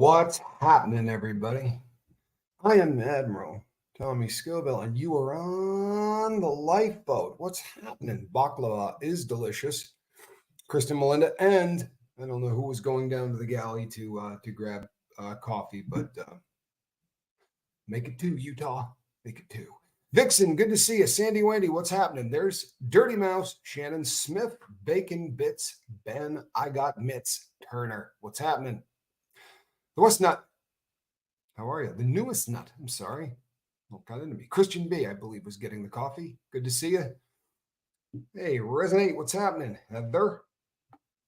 What's happening, everybody? I am Admiral Tommy Scoville, and you are on the lifeboat. What's happening? Baklava is delicious. Kristen Melinda, and I don't know who was going down to the galley to grab coffee, but make it two, Utah. Make it two. Vixen, good to see you. Sandy Wendy, what's happening? There's Dirty Mouse, Shannon Smith, Bacon Bits, Ben, I Got Mitts, Turner. What's happening? The West Nut, how are you? The newest nut, I'm sorry. What got into me? Christian B, I believe, was getting the coffee. Good to see you. Hey, Resonate, what's happening? Heather,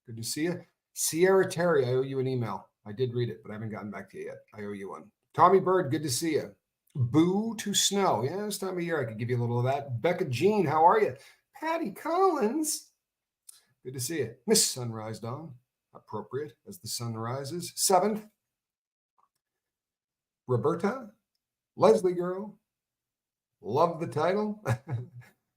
good to see you. Sierra Terry, I owe you an email. I did read it, but I haven't gotten back to you yet. I owe you one. Tommy Bird, good to see you. Boo to Snow. Yeah, this time of year I could give you a little of that. Becca Jean, how are you? Patty Collins, good to see you. Miss Sunrise Dawn, appropriate as the sun rises. 7th. Roberta, Leslie Girl, love the title.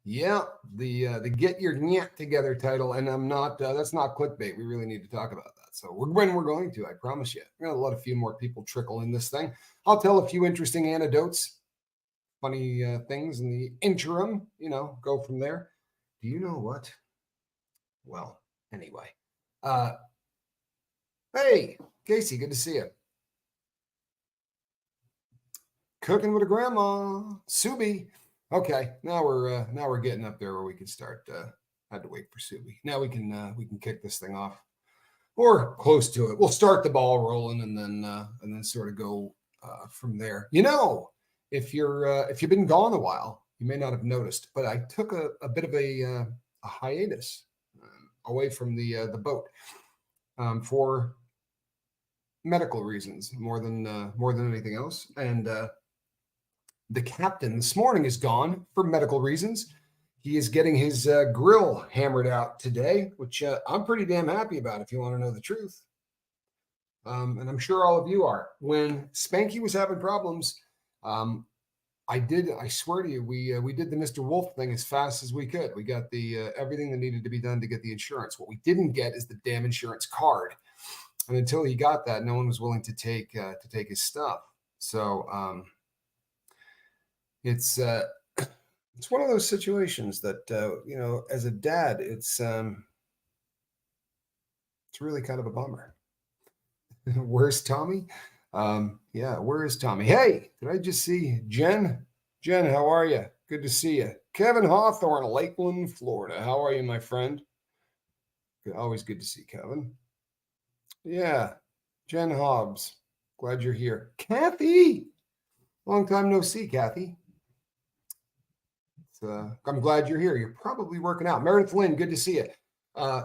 Yeah, the Get Your Nyat Together title, and I'm not. That's not clickbait. We really need to talk about that. So when we're going to, I promise you. We're gonna let a few more people trickle in this thing. I'll tell a few interesting anecdotes, funny things in the interim. Go from there. Do you know what? Well, anyway. Hey, Casey, good to see you. Cooking with a grandma, Subi. Okay, now we're getting up there where we can start. Had to wait for Subi. Now we can kick this thing off, or close to it. We'll start the ball rolling and then sort of go from there. If you've been gone a while, you may not have noticed, but I took a bit of a hiatus away from the boat for medical reasons more than anything else, and the captain this morning is gone for medical reasons. He is getting his grill hammered out today, which I'm pretty damn happy about, if you want to know the truth. And I'm sure all of you are. When Spanky was having problems, I swear to you, we did the Mr. Wolf thing as fast as we could. We got the everything that needed to be done to get the insurance. What we didn't get is the damn insurance card. And until he got that, no one was willing to take his stuff. So it's one of those situations that as a dad, it's really kind of a bummer. Where's Tommy? Yeah, where is Tommy? Hey, did I just see Jen? Jen, how are you? Good to see you. Kevin Hawthorne, Lakeland, Florida. How are you, my friend? Always good to see Kevin. Yeah, Jen Hobbs. Glad you're here. Kathy, long time no see, Kathy. I'm glad you're here. You're probably working out. Meredith Lynn, good to see you.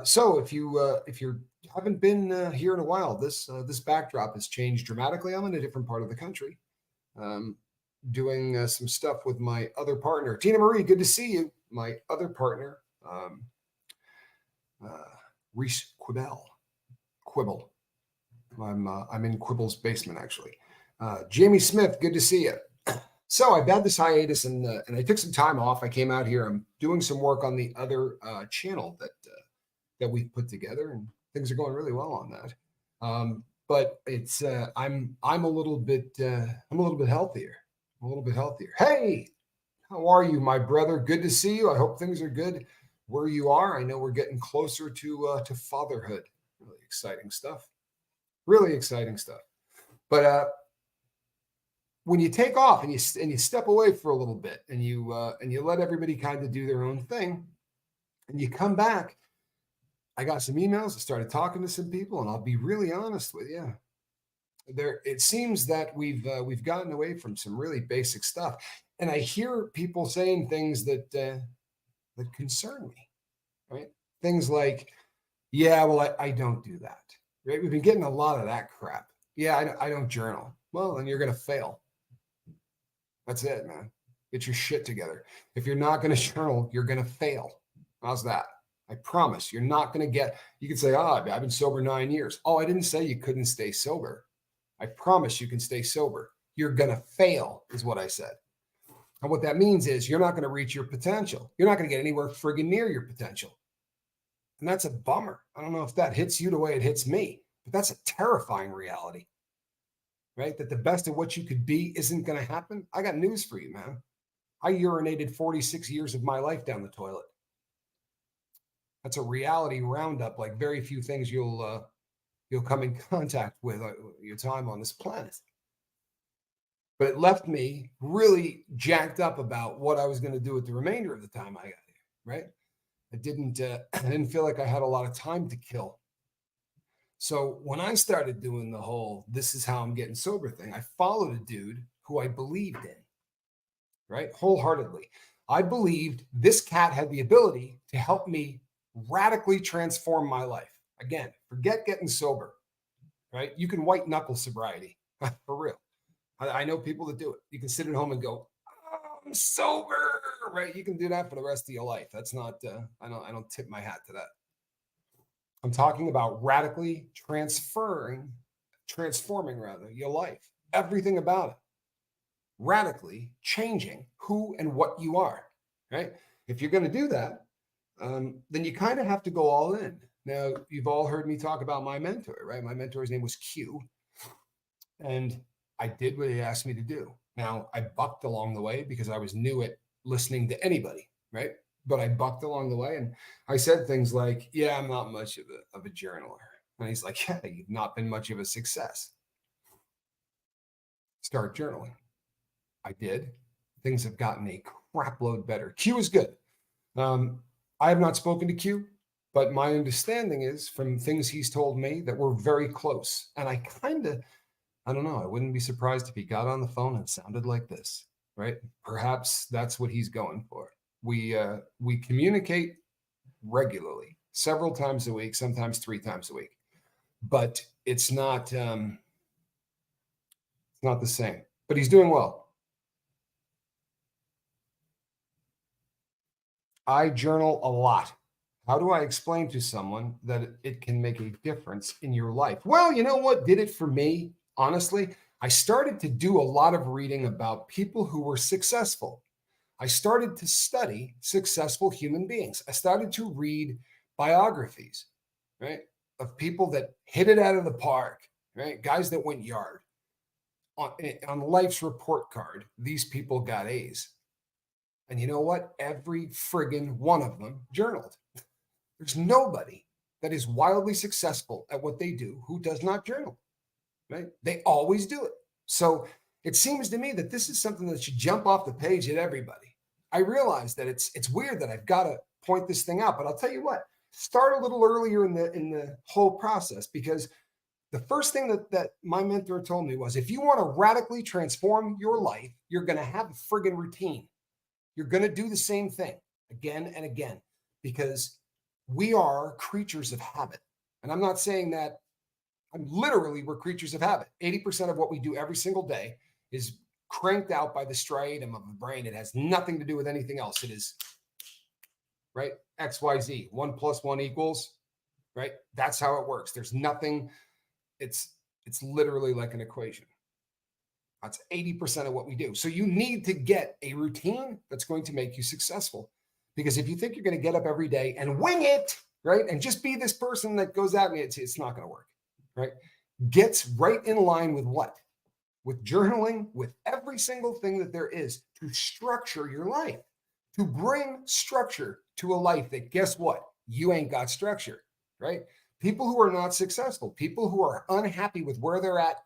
So if you haven't been here in a while, this backdrop has changed dramatically. I'm in a different part of the country, doing some stuff with my other partner, Tina Marie. Good to see you. My other partner, Reese Quibble. I'm in Quibble's basement actually. Jamie Smith, good to see you. So I've had this hiatus and I took some time off. I came out here. I'm doing some work on the other channel that we've put together, and things are going really well on that. But it's I'm a little bit healthier. I'm a little bit healthier. Hey, how are you, my brother? Good to see you. I hope things are good where you are. I know we're getting closer to fatherhood. Really exciting stuff. Really exciting stuff. But when you take off and you step away for a little bit and you let everybody kind of do their own thing, and you come back, I got some emails. I started talking to some people, and I'll be really honest with you. It seems that we've gotten away from some really basic stuff, and I hear people saying things that concern me. Right? Things like, "Yeah, well, I don't do that." Right? We've been getting a lot of that crap. Yeah, I don't journal. Well, then you're going to fail. That's it, man. Get your shit together. If you're not going to journal, you're going to fail. How's that? I promise you're not going to get, you can say, I've been sober 9 years. Oh, I didn't say you couldn't stay sober. I promise you can stay sober. You're going to fail is what I said. And what that means is you're not going to reach your potential. You're not going to get anywhere friggin' near your potential. And that's a bummer. I don't know if that hits you the way it hits me, but that's a terrifying reality. right? That the best of what you could be isn't going to happen. I got news for you, man. I urinated 46 years of my life down the toilet. That's a reality roundup, like very few things you'll come in contact with your time on this planet. But it left me really jacked up about what I was going to do with the remainder of the time I got here, right? I didn't feel like I had a lot of time to kill. So when I started doing the whole "this is how I'm getting sober" thing, I followed a dude who I believed in, right? Wholeheartedly. I believed this cat had the ability to help me radically transform my life. Again, forget getting sober, right? You can white knuckle sobriety for real. I know people that do it. You can sit at home and go, "Oh, I'm sober," right? You can do that for the rest of your life. That's not. I don't tip my hat to that. I'm talking about radically transforming rather your life, everything about it, radically changing who and what you are. Right? If you're going to do that, then you kind of have to go all in. Now, you've all heard me talk about my mentor, right? My mentor's name was Q, and I did what he asked me to do. Now, I bucked along the way because I was new at listening to anybody, right? But I bucked along the way, and I said things like, "Yeah, I'm not much of a journaler." And he's like, "Yeah, you've not been much of a success. Start journaling." I did. Things have gotten a crap load better. Q is good. I have not spoken to Q, but my understanding is from things he's told me that we're very close. And I don't know, I wouldn't be surprised if he got on the phone and sounded like this, right? Perhaps that's what he's going for. We communicate regularly, several times a week, sometimes 3 times a week, but it's not the same. But he's doing well. I journal a lot. How do I explain to someone that it can make a difference in your life? Well, you know what did it for me? Honestly, I started to do a lot of reading about people who were successful. I started to study successful human beings. I started to read biographies, right, of people that hit it out of the park, right? Guys that went yard. On life's report card, these people got A's. And you know what? Every friggin' one of them journaled. There's nobody that is wildly successful at what they do who does not journal, right? They always do it. So it seems to me that this is something that should jump off the page at everybody. I realize that it's weird that I've got to point this thing out, but I'll tell you what, start a little earlier in the whole process, because the first thing that my mentor told me was, if you want to radically transform your life, you're going to have a friggin' routine. You're going to do the same thing again and again, because we are creatures of habit. And I'm not saying that we're creatures of habit. 80% of what we do every single day is cranked out by the striatum of the brain. It has nothing to do with anything else. It is, right? XYZ, 1 + 1 equals, right? That's how it works. There's nothing, it's literally like an equation. That's 80% of what we do. So you need to get a routine that's going to make you successful. Because if you think you're going to get up every day and wing it, right, and just be this person that goes at me, it's not going to work, right? Gets right in line with what? With journaling, with every single thing that there is to structure your life, to bring structure to a life that, guess what? You ain't got structure, right? People who are not successful, people who are unhappy with where they're at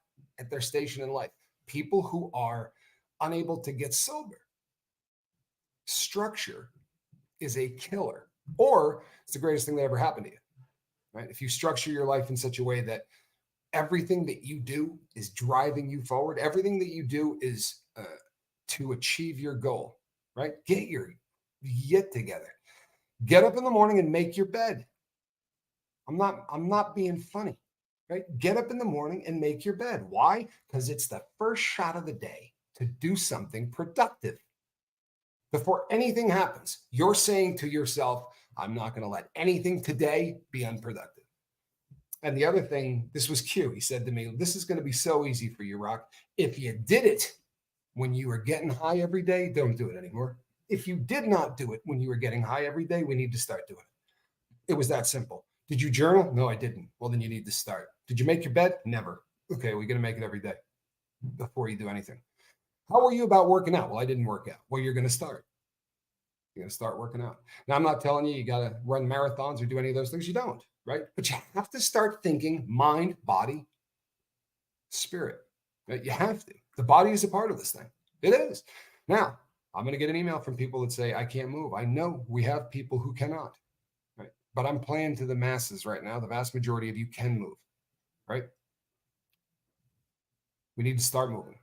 their station in life, people who are unable to get sober. Structure is a killer, or it's the greatest thing that ever happened to you, right? If you structure your life in such a way that everything that you do is driving you forward, everything that you do is to achieve your goal, right? Get your yet together. Get up in the morning and make your bed. I'm not being funny, right? Get up in the morning and make your bed. Why? Because it's the first shot of the day to do something productive. Before anything happens, you're saying to yourself, I'm not going to let anything today be unproductive. And the other thing, this was Q. He said to me, this is going to be so easy for you, Rock. If you did it when you were getting high every day, don't do it anymore. If you did not do it when you were getting high every day, we need to start doing it. It was that simple. Did you journal? No, I didn't. Well, then you need to start. Did you make your bed? Never. Okay, we're going to make it every day. before you do anything. How are you about working out? Well, I didn't work out. Well, you're going to start. You're going to start working out. Now, I'm not telling you got to run marathons or do any of those things. You don't, right? But you have to start thinking mind, body, spirit. Right? You have to. The body is a part of this thing. It is. Now, I'm going to get an email from people that say, I can't move. I know we have people who cannot, right? But I'm playing to the masses right now. The vast majority of you can move, right? We need to start moving.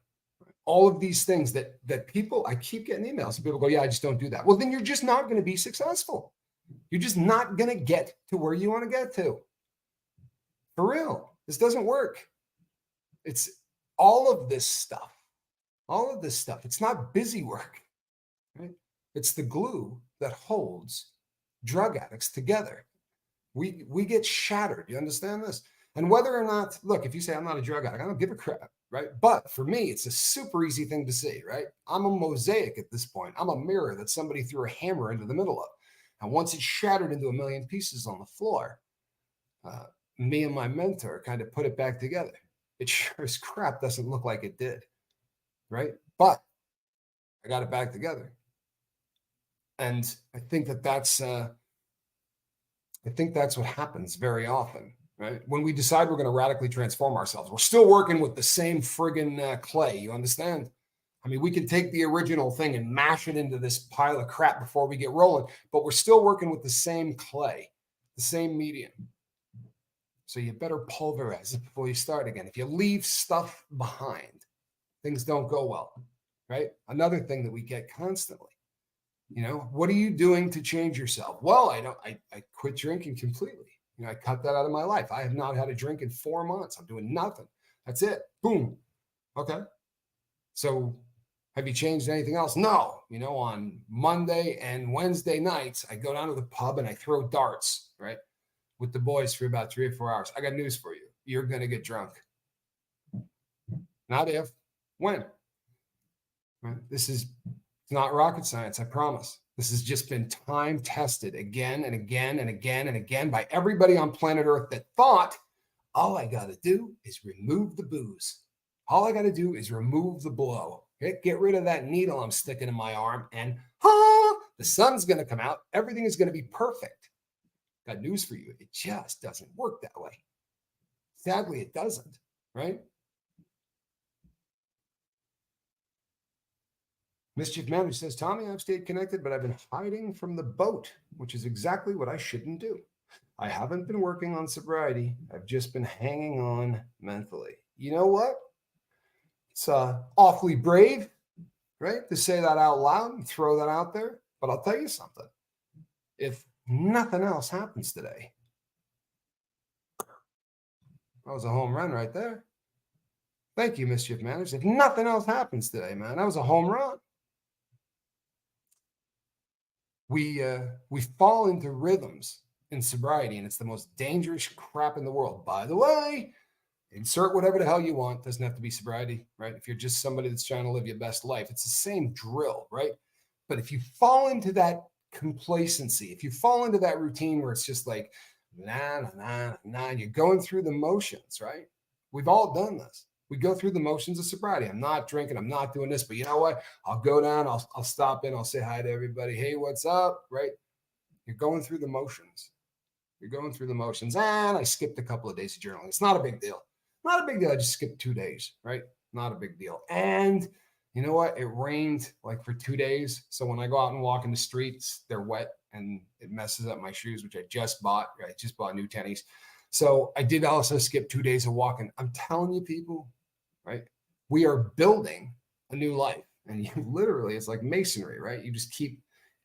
All of these things that people, I keep getting emails and people go, yeah, I just don't do that. Well, then you're just not going to be successful. You're just not going to get to where you want to get to. For real, this doesn't work. It's all of this stuff. It's not busy work, right? It's the glue that holds drug addicts together. We get shattered. You understand this? And whether or not, look, if you say I'm not a drug addict, I don't give a crap, right? But for me, it's a super easy thing to see, right? I'm a mosaic at this point. I'm a mirror that somebody threw a hammer into the middle of. And once it's shattered into a million pieces on the floor, me and my mentor kind of put it back together. It sure as crap doesn't look like it did, right? But I got it back together. And I think that's what happens very often. Right? When we decide we're going to radically transform ourselves, we're still working with the same friggin' clay. You understand? I mean, we can take the original thing and mash it into this pile of crap before we get rolling, but we're still working with the same clay, the same medium. So you better pulverize it before you start again. If you leave stuff behind, things don't go well, right? Another thing that we get constantly, what are you doing to change yourself? Well, I quit drinking completely. I cut that out of my life. I have not had a drink in 4 months. I'm doing nothing. That's it. Boom. Okay. So have you changed anything else? No. On Monday and Wednesday nights, I go down to the pub and I throw darts, right, with the boys for about 3 or 4 hours. I got news for you. You're going to get drunk. Not if, when. Right? It's not rocket science, I promise. This has just been time tested again and again and again and again by everybody on planet Earth that thought, all I got to do is remove the booze. All I got to do is remove the blow. Get rid of that needle I'm sticking in my arm and the sun's going to come out. Everything is going to be perfect. Got news for you. It just doesn't work that way. Sadly, it doesn't, right? Mischief Manager says, Tommy, I've stayed connected, but I've been hiding from the boat, which is exactly what I shouldn't do. I haven't been working on sobriety. I've just been hanging on mentally. You know what? It's awfully brave, right, to say that out loud and throw that out there. But I'll tell you something. If nothing else happens today, that was a home run right there. Thank you, Mischief Manager. If nothing else happens today, man, that was a home run. We fall into rhythms in sobriety, and it's the most dangerous crap in the world. By the way, insert whatever the hell you want. Doesn't have to be sobriety, right? If you're just somebody that's trying to live your best life, it's the same drill, right? But if you fall into that complacency, if you fall into that routine where it's just like, and you're going through the motions, right? We've all done this. We go through the motions of sobriety. I'm not drinking. I'm not doing this. But you know what? I'll go down. I'll stop in. I'll say hi to everybody. Hey, what's up? Right? You're going through the motions. And I skipped a couple of days of journaling. It's not a big deal. Not a big deal. I just skipped 2 days, right? Not a big deal. And you know what? It rained like for 2 days. So when I go out and walk in the streets, they're wet and it messes up my shoes, which I just bought. I just bought new tennies. So I did also skip 2 days of walking. I'm telling you, people, right? We are building a new life. And you literally, it's like masonry, right? You just keep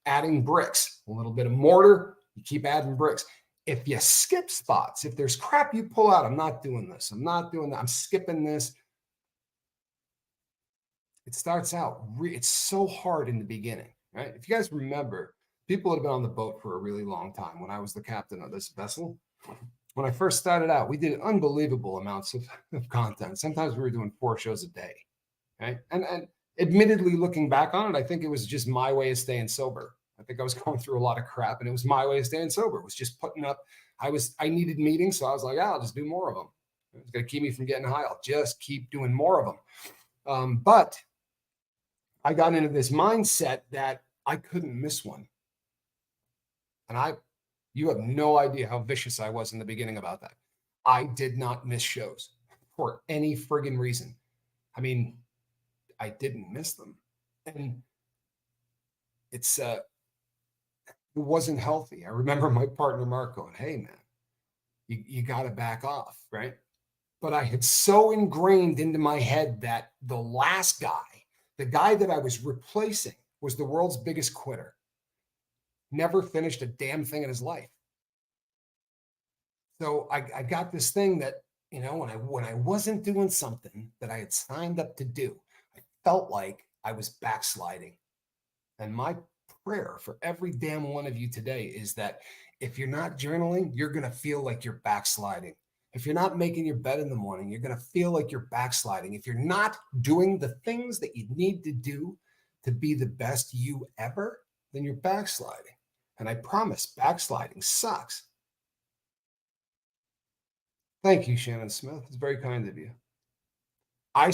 adding bricks, a little bit of mortar, you keep adding bricks. If you skip spots, if there's crap you pull out, I'm not doing this. I'm not doing that. I'm skipping this. It starts out, it's so hard in the beginning, right? If you guys remember, people that have been on the boat for a really long time. When I was the captain of this vessel, when I first started out, we did unbelievable amounts of content. Sometimes we were doing 4 shows a day, right? And admittedly, looking back on it, I think it was just my way of staying sober. I think I was going through a lot of crap, and it was my way of staying sober. It was just putting up. I needed meetings, so I was like, I'll just do more of them. It's going to keep me from getting high. I'll just keep doing more of them. But I got into this mindset that I couldn't miss one. And you have no idea how vicious I was in the beginning about that. I did not miss shows for any friggin' reason. I mean, I didn't miss them. And it wasn't healthy. I remember my partner Mark going, "Hey man, you got to back off," right? But I had so ingrained into my head that the last guy, the guy that I was replacing, was the world's biggest quitter. Never finished a damn thing in his life. So I got this thing that, when I wasn't doing something that I had signed up to do, I felt like I was backsliding. And my prayer for every damn one of you today is that if you're not journaling, you're going to feel like you're backsliding. If you're not making your bed in the morning, you're going to feel like you're backsliding. If you're not doing the things that you need to do to be the best you ever, then you're backsliding. And I promise, backsliding sucks. Thank you, Shannon Smith. It's very kind of you. I'm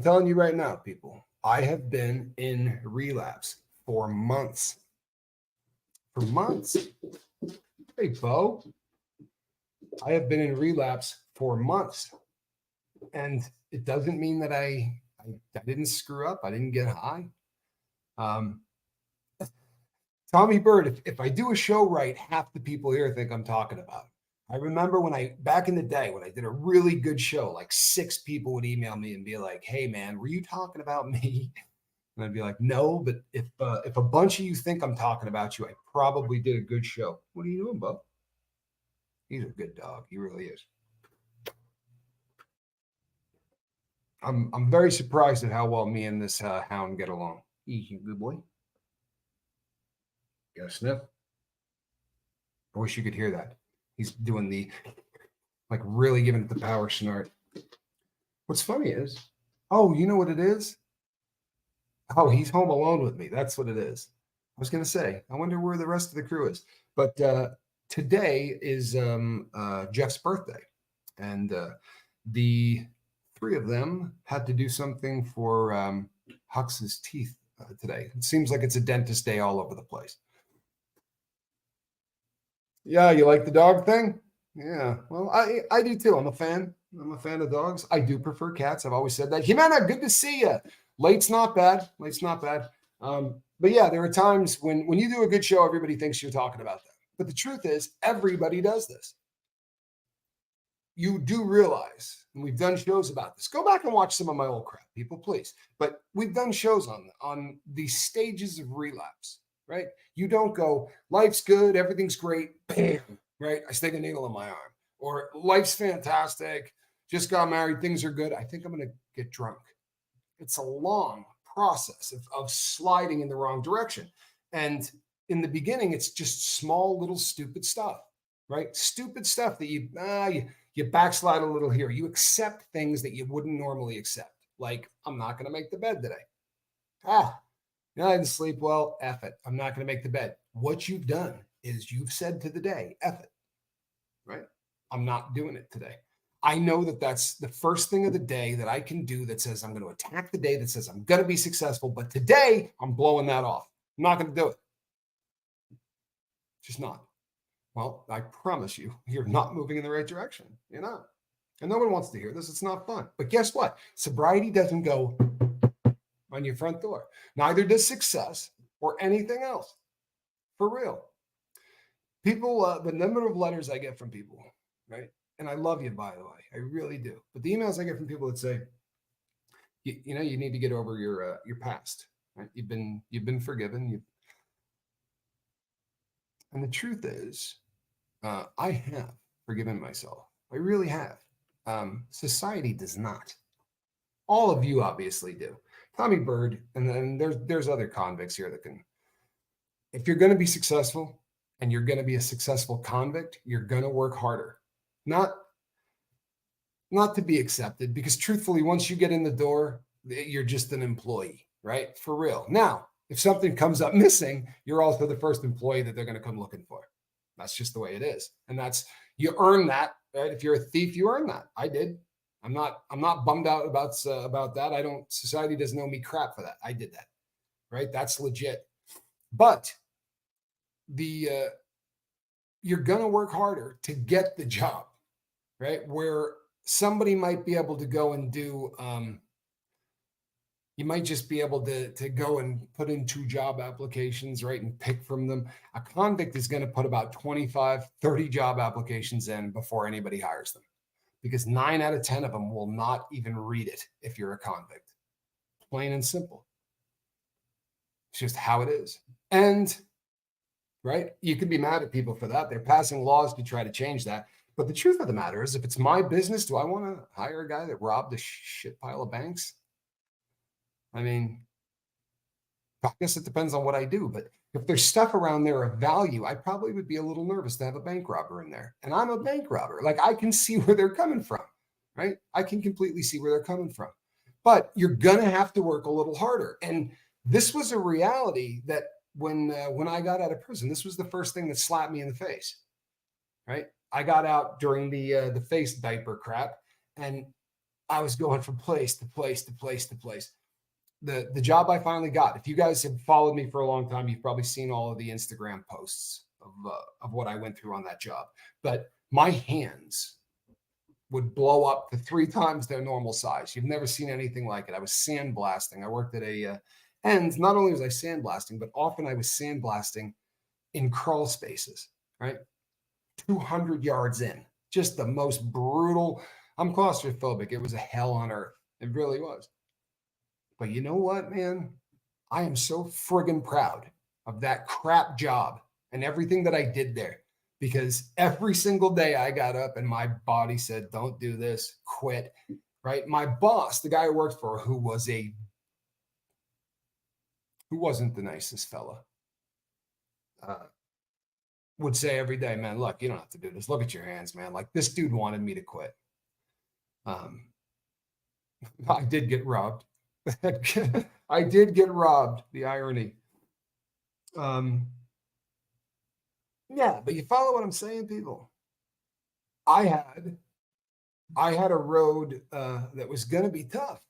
telling you right now, people, I have been in relapse for months. For months. Hey, Bo. I have been in relapse for months. And it doesn't mean that I didn't screw up. I didn't get high. Tommy Bird, if I do a show right, half the people here think I'm talking about it. I remember back in the day, when I did a really good show, like 6 people would email me and be like, "Hey man, were you talking about me?" And I'd be like, "No, but if a bunch of you think I'm talking about you, I probably did a good show." What are you doing, Bo? He's a good dog. He really is. I'm very surprised at how well me and this hound get along. Easy, good boy. Got a sniff? I wish you could hear that. He's doing really giving it the power snort. What's funny is, you know what it is? Oh, he's home alone with me. That's what it is. I was going to say, I wonder where the rest of the crew is. But today is Jeff's birthday. And the 3 of them had to do something for Hux's teeth today. It seems like it's a dentist day all over the place. Yeah, you like the dog thing? Yeah, well, I do too. I'm a fan of dogs. I do prefer cats. I've always said that. Jimena, good to see you. Late's not bad. But yeah, there are times when you do a good show, everybody thinks you're talking about them. But the truth is, everybody does this. You do realize, and we've done shows about this. Go back and watch some of my old crap, people, please. But we've done shows on the stages of relapse, right? You don't go, life's good, everything's great, bam, right? I stick a needle in my arm. Or life's fantastic, just got married, things are good. I think I'm going to get drunk. It's a long process of sliding in the wrong direction. And in the beginning, it's just small, little, stupid stuff, right? Stupid stuff that you backslide a little here. You accept things that you wouldn't normally accept. Like, I'm not going to make the bed today. I didn't sleep well. F it. I'm not going to make the bed. What you've done is you've said to the day, F it, right? I'm not doing it today. I know that that's the first thing of the day that I can do that says I'm going to attack the day, that says I'm going to be successful. But today, I'm blowing that off. I'm not going to do it. Just not. Well, I promise you, you're not moving in the right direction. You're not. And no one wants to hear this. It's not fun. But guess what? Sobriety doesn't go on your front door. Neither does success or anything else. For real. People, the number of letters I get from people, right? And I love you, by the way. I really do. But the emails I get from people that say, you need to get over your past. Right? You've been forgiven. And the truth is, I have forgiven myself. I really have. Society does not. All of you obviously do. Tommy Bird, and then there's other convicts here that can. If you're going to be successful and you're going to be a successful convict, you're going to work harder. Not to be accepted, because truthfully, once you get in the door, you're just an employee, right? For real. Now, if something comes up missing, you're also the first employee that they're going to come looking for. That's just the way it is. And you earn that, right? If you're a thief, you earn that. I did. I'm not bummed out about that. Society doesn't owe me crap for that. I did that, right? That's legit. But the you're going to work harder to get the job, right? Where somebody might be able to go and do, you might just be able to go and put in 2 job applications, right? And pick from them. A convict is going to put about 25, 30 job applications in before anybody hires them, because 9 out of 10 of them will not even read it if you're a convict. Plain and simple. It's just how it is. And right, you can be mad at people for that. They're passing laws to try to change that. But the truth of the matter is, if it's my business, do I want to hire a guy that robbed a shit pile of banks? I mean, I guess it depends on what I do. But if there's stuff around there of value, I probably would be a little nervous to have a bank robber in there. And I'm a bank robber. Like, I can see where they're coming from, right? I can completely see where they're coming from. But you're going to have to work a little harder. And this was a reality that when I got out of prison, this was the first thing that slapped me in the face, right? I got out during the face diaper crap, and I was going from place to place to place to place. The job I finally got, if you guys have followed me for a long time, you've probably seen all of the Instagram posts of what I went through on that job. But my hands would blow up to 3 times their normal size. You've never seen anything like it. I was sandblasting. I worked at and not only was I sandblasting, but often I was sandblasting in crawl spaces, right? 200 yards in, just the most brutal. I'm claustrophobic. It was a hell on earth. It really was. But you know what, man? I am so friggin' proud of that crap job and everything that I did there, because every single day I got up and my body said, don't do this, quit, right? My boss, the guy I worked for, who wasn't the nicest fella, would say every day, man, look, you don't have to do this. Look at your hands, man. Like, this dude wanted me to quit. I did get robbed. I did get robbed. The irony. Yeah, but you follow what I'm saying, people. I had a road that was going to be tough.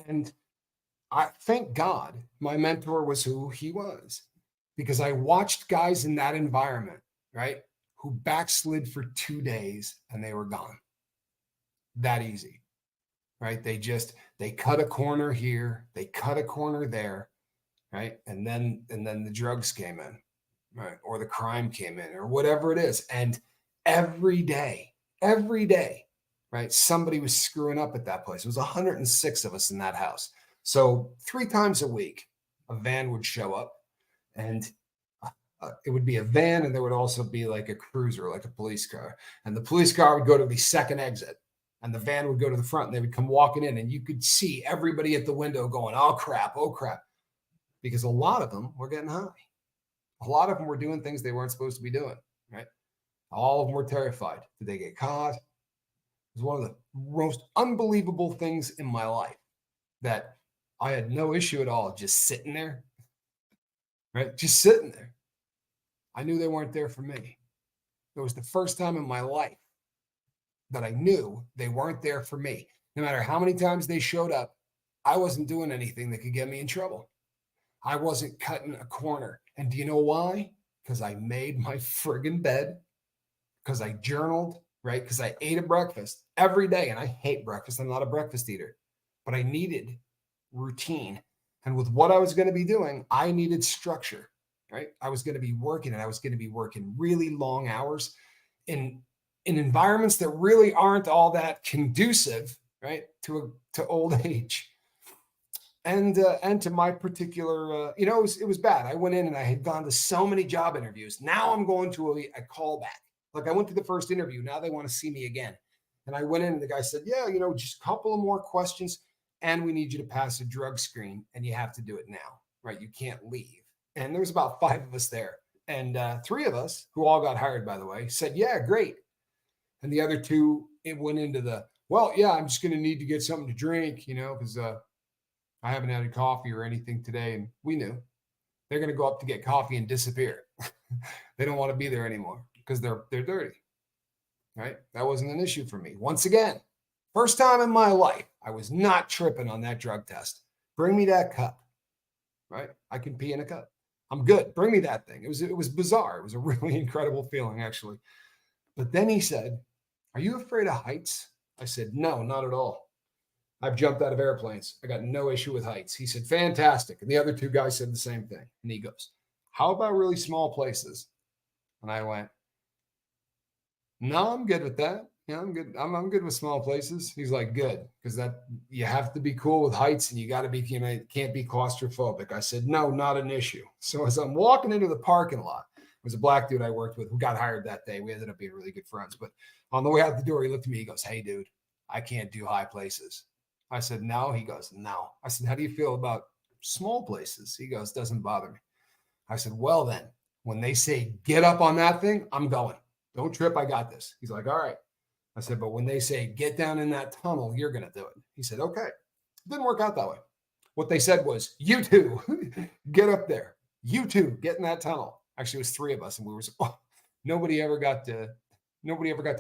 And I thank God my mentor was who he was, because I watched guys in that environment, right, who backslid for 2 days and they were gone. That easy, right? They cut a corner here, they cut a corner there, right? And then the drugs came in, right? Or the crime came in, or whatever it is. And every day, right, somebody was screwing up at that place. It was 106 of us in that house. So 3 times a week, a van would show up, and it would be a van, and there would also be like a cruiser, like a police car. And the police car would go to the second exit, and the van would go to the front, and they would come walking in, and you could see everybody at the window going, oh crap, because a lot of them were getting high. A lot of them were doing things they weren't supposed to be doing, right? All of them were terrified. Did they get caught? It was one of the most unbelievable things in my life that I had no issue at all just sitting there, right? Just sitting there. I knew they weren't there for me. It was the first time in my life that I knew they weren't there for me. No matter how many times they showed up, I wasn't doing anything that could get me in trouble. I wasn't cutting a corner. And do you know why? Because I made my friggin' bed, because I journaled, right? Because I ate a breakfast every day. And I hate breakfast. I'm not a breakfast eater, but I needed routine. And with what I was going to be doing, I needed structure, right? I was going to be working, and I was going to be working really long hours in environments that really aren't all that conducive, right, to old age. And to my particular, it was bad. I went in and I had gone to so many job interviews. Now I'm going to a callback. Like, I went to the first interview. Now they want to see me again. And I went in and the guy said, yeah, just a couple of more questions, and we need you to pass a drug screen, and you have to do it now, right? You can't leave. And there was about 5 of us there. And 3 of us, who all got hired, by the way, said, yeah, great. And the other 2, it went into well, yeah, I'm just going to need to get something to drink, because I haven't had a coffee or anything today. And we knew they're going to go up to get coffee and disappear. They don't want to be there anymore because they're dirty. right? That wasn't an issue for me. Once again, first time in my life, I was not tripping on that drug test. Bring me that cup, right? I can pee in a cup. I'm good. Bring me that thing. It was bizarre. It was a really incredible feeling, actually. But then he said, "Are you afraid of heights?" I said, "No, not at all. I've jumped out of airplanes. I got no issue with heights." He said, "Fantastic." And the other two guys said the same thing. And he goes, "How about really small places?" And I went, "No, I'm good with that. Yeah, I'm good. I'm good with small places." He's like, "Good, because that you have to be cool with heights and you got to be, can't be claustrophobic." I said, "No, not an issue." So as I'm walking into the parking lot, it was a black dude I worked with who got hired that day. We ended up being really good friends. But on the way out the door, he looked at me. He goes, "Hey, dude, I can't do high places." I said, "No." He goes, "No." I said, "How do you feel about small places?" He goes, "Doesn't bother me." I said, "Well, then, when they say get up on that thing, I'm going. Don't trip. I got this." He's like, "All right." I said, "But when they say get down in that tunnel, you're going to do it." He said, "Okay." It didn't work out that way. What they said was, "You two, get up there. You two, get in that tunnel." Actually, it was three of us, and we were nobody ever got to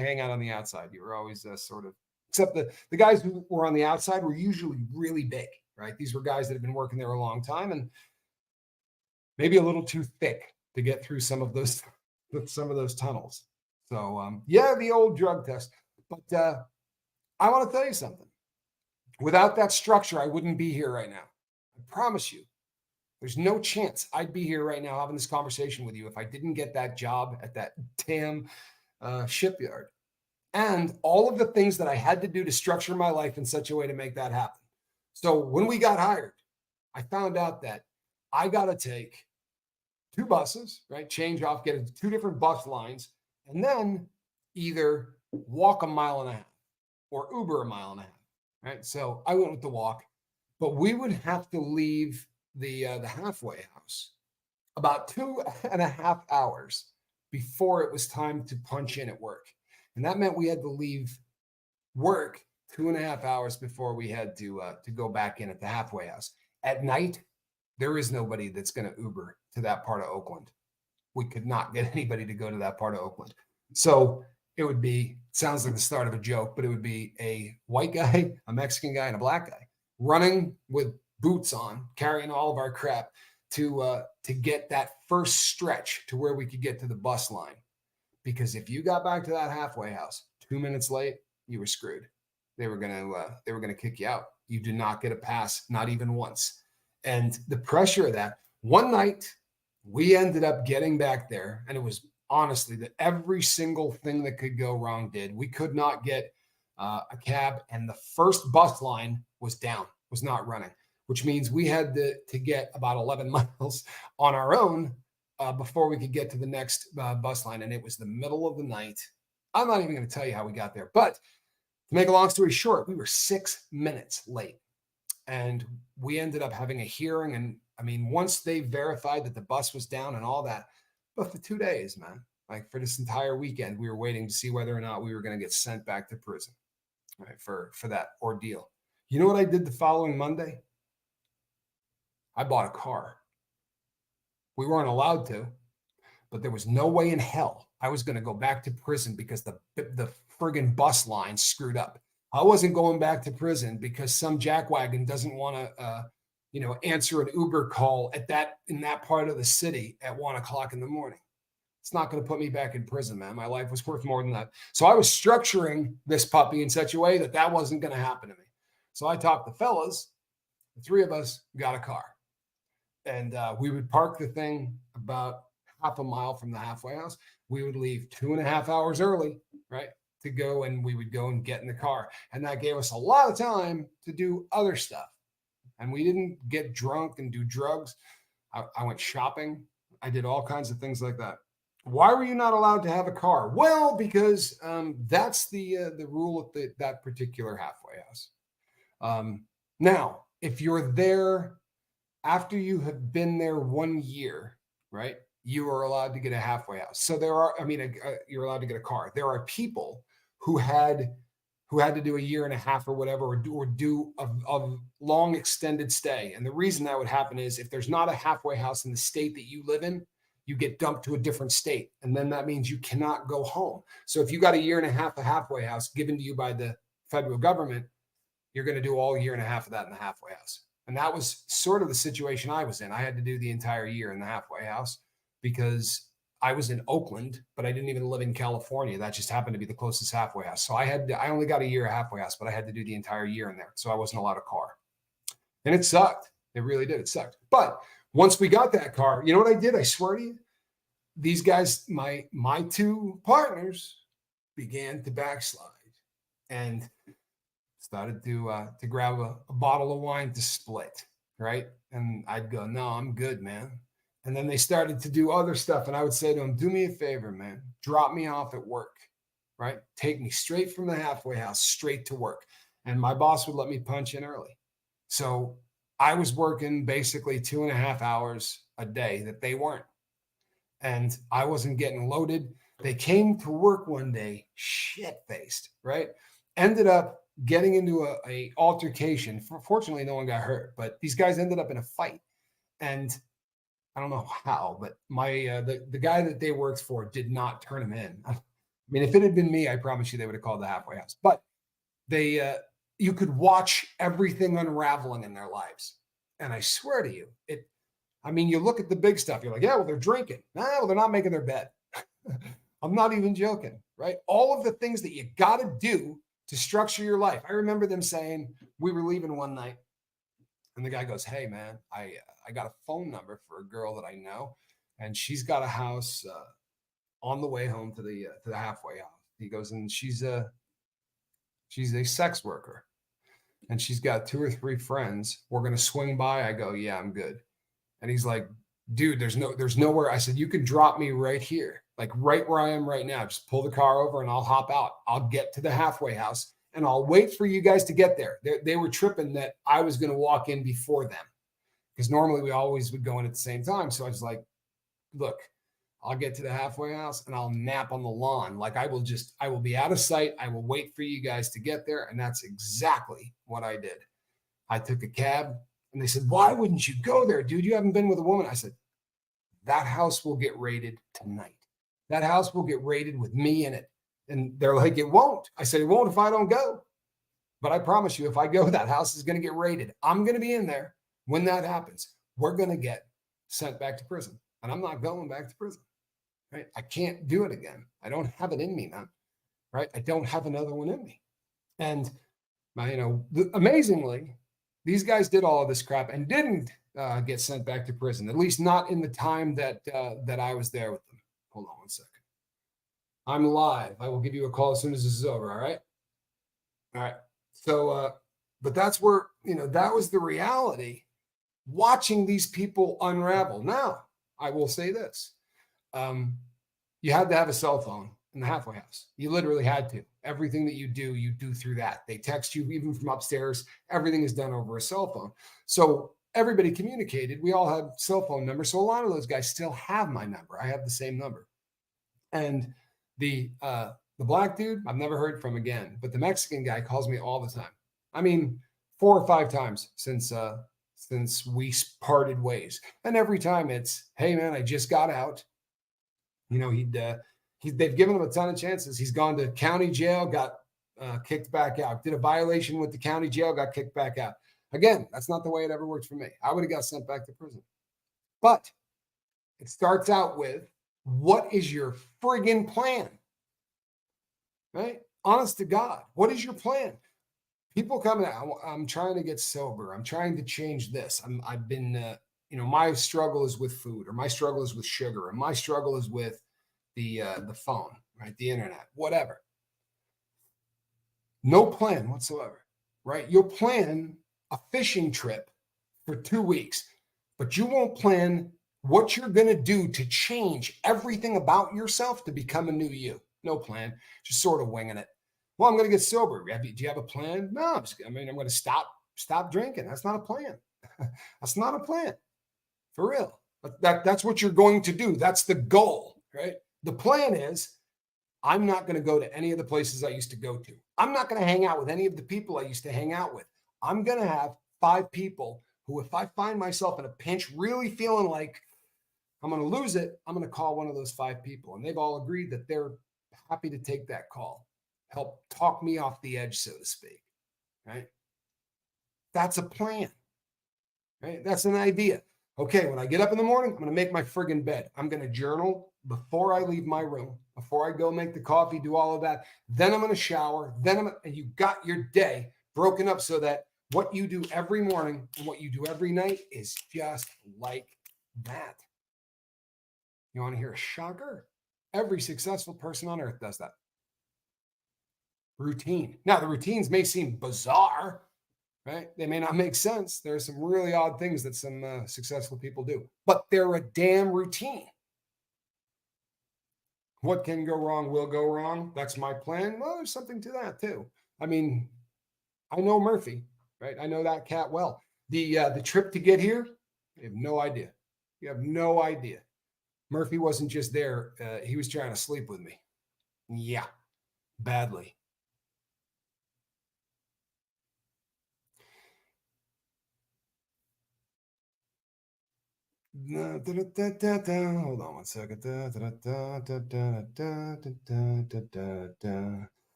hang out on the outside. You were always sort of, except the guys who were on the outside were usually really big, right? These were guys that had been working there a long time and maybe a little too thick to get through some of those tunnels. So yeah, the old drug test. But I want to tell you something. Without that structure, I wouldn't be here right now. I promise you. There's no chance I'd be here right now having this conversation with you if I didn't get that job at that damn shipyard. And all of the things that I had to do to structure my life in such a way to make that happen. So when we got hired, I found out that I got to take two buses, right? Change off, get two different bus lines, and then either walk a mile and a half or Uber a mile and a half, right? So I went with the walk, but we would have to leave the halfway house about 2.5 hours before it was time to punch in at work, and that meant we had to leave work 2.5 hours before we had to go back in at the halfway house. At night, there is nobody that's going to Uber to that part of Oakland. We could not get anybody to go to that part of Oakland. So it would be, sounds like the start of a joke, but it would be a white guy, a Mexican guy, and a black guy running with boots on, carrying all of our crap to get that first stretch to where we could get to the bus line. Because if you got back to that halfway house 2 minutes late, you were screwed. They were gonna kick you out. You did not get a pass, not even once. And the pressure of that, one night we ended up getting back there, and it was honestly that every single thing that could go wrong did. We could not get a cab, and the first bus line was down, was not running, which means we had to get about 11 miles on our own before we could get to the next bus line. And it was the middle of the night. I'm not even going to tell you how we got there, but to make a long story short, we were 6 minutes late. And we ended up having a hearing. And I mean, once they verified that the bus was down and all that, but for 2 days, man, like for this entire weekend, we were waiting to see whether or not we were going to get sent back to prison, right? For that ordeal. You know what I did the following Monday? I bought a car. We weren't allowed to, but there was no way in hell I was going to go back to prison because the friggin' bus line screwed up. I wasn't going back to prison because some jackwagon doesn't want to, answer an Uber call in that part of the city at 1:00 in the morning. It's not going to put me back in prison, man. My life was worth more than that. So I was structuring this puppy in such a way that wasn't going to happen to me. So I talked to fellas. The three of us got a car, and we would park the thing about half a mile from the halfway house. We would leave 2.5 hours early, right, to go, and we would go and get in the car. And that gave us a lot of time to do other stuff. And we didn't get drunk and do drugs. I went shopping. I did all kinds of things like that. Why were you not allowed to have a car? Well, because that's the rule at that particular halfway house. Now, if you're there after you have been there 1 year, right, you are allowed to get a halfway house. So you're allowed to get a car. There are people who had to do a year and a half or whatever, or do a long extended stay. And the reason that would happen is if there's not a halfway house in the state that you live in, you get dumped to a different state. And then that means you cannot go home. So if you got a year and a half of halfway house given to you by the federal government, you're going to do all year and a half of that in the halfway house. And that was sort of the situation I was in. I had to do the entire year in the halfway house because I was in Oakland, but I didn't even live in California. That just happened to be the closest halfway house. So I only got a year of halfway house, but I had to do the entire year in there. So I wasn't allowed a car. And it sucked. It really did. It sucked. But once we got that car, you know what I did? I swear to you, these guys, my two partners began to backslide and started to grab a bottle of wine to split, right? And I'd go, no, I'm good, man. And then they started to do other stuff. And I would say to them, do me a favor, man. Drop me off at work, right? Take me straight from the halfway house, straight to work. And my boss would let me punch in early. So I was working basically 2.5 hours a day that they weren't. And I wasn't getting loaded. They came to work one day, shit-faced, right? Ended up getting into a altercation. Fortunately, no one got hurt, but these guys ended up in a fight. And I don't know how, but the guy that they worked for did not turn him in. I mean, if it had been me, I promise you they would have called the halfway house. But they, you could watch everything unraveling in their lives. And I swear to you, you look at the big stuff. You're like, yeah, well, they're drinking. Well, they're not making their bed. I'm not even joking, right? All of the things that you got to do to structure your life. I remember them saying, we were leaving one night. And the guy goes, hey, man, I got a phone number for a girl that I know, and she's got a house on the way home to the halfway house. He goes, and she's a sex worker, and she's got 2 or 3 friends. We're going to swing by. I go, yeah, I'm good. And he's like, dude, there's nowhere. I said, you can drop me right here, like right where I am right now. Just pull the car over and I'll hop out. I'll get to the halfway house. And I'll wait for you guys to get there. They were tripping that I was going to walk in before them because normally we always would go in at the same time. So I was like, look, I'll get to the halfway house and I'll nap on the lawn. Like I will be out of sight. I will wait for you guys to get there. And that's exactly what I did. I took a cab and they said, why wouldn't you go there, dude? You haven't been with a woman. I said, that house will get raided tonight. That house will get raided with me in it. And they're like, it won't. I said, it won't if I don't go. But I promise you, if I go, that house is going to get raided. I'm going to be in there when that happens. We're going to get sent back to prison. And I'm not going back to prison. Right? I can't do it again. I don't have it in me, man. Right? I don't have another one in me. And, amazingly, these guys did all of this crap and didn't get sent back to prison, at least not in the time that I was there with them. Hold on one second. I'm live. I will give you a call as soon as this is over. All right. All right. So, but that's where, that was the reality, watching these people unravel. Now, I will say this. You had to have a cell phone in the halfway house. You literally had to. Everything that you do through that. They text you even from upstairs. Everything is done over a cell phone. So everybody communicated. We all had cell phone numbers. So a lot of those guys still have my number. I have the same number. And the black dude, I've never heard from again, but the Mexican guy calls me all the time. I mean, 4 or 5 times since we parted ways. And every time it's, hey man, I just got out. They've given him a ton of chances. He's gone to county jail, got kicked back out, did a violation with the county jail, got kicked back out. Again, that's not the way it ever worked for me. I would have got sent back to prison. But it starts out with, what is your friggin' plan? Right? Honest to God, what is your plan? People come out, I'm trying to get sober. I'm trying to change this. I've been, my struggle is with food, or my struggle is with sugar, or my struggle is with the phone, right? The internet, whatever. No plan whatsoever, right? You'll plan a fishing trip for 2 weeks, but you won't plan what you're going to do to change everything about yourself to become a new you. No plan, just sort of winging it. Well, I'm going to get sober. Do you have a plan? No, I'm going to stop drinking. That's not a plan. That's not a plan. For real. But that's what you're going to do. That's the goal, right? The plan is, I'm not going to go to any of the places I used to go to. I'm not going to hang out with any of the people I used to hang out with. I'm going to have 5 people who, if I find myself in a pinch, really feeling like I'm going to lose it. I'm going to call one of those 5 people. And they've all agreed that they're happy to take that call, help talk me off the edge, so to speak. Right? That's a plan. Right? That's an idea. Okay, when I get up in the morning, I'm going to make my friggin' bed. I'm going to journal before I leave my room, before I go make the coffee, do all of that. Then I'm going to shower. And you got your day broken up so that what you do every morning and what you do every night is just like that. You want to hear a shocker? Every successful person on earth does that. Routine. Now, the routines may seem bizarre, right? They may not make sense. There are some really odd things that some successful people do, but they're a damn routine. What can go wrong will go wrong. That's my plan. Well, there's something to that too. I mean, I know Murphy, right? I know that cat well. The trip to get here, you have no idea. You have no idea. Murphy wasn't just there. He was trying to sleep with me. Yeah, badly. Hold on one second.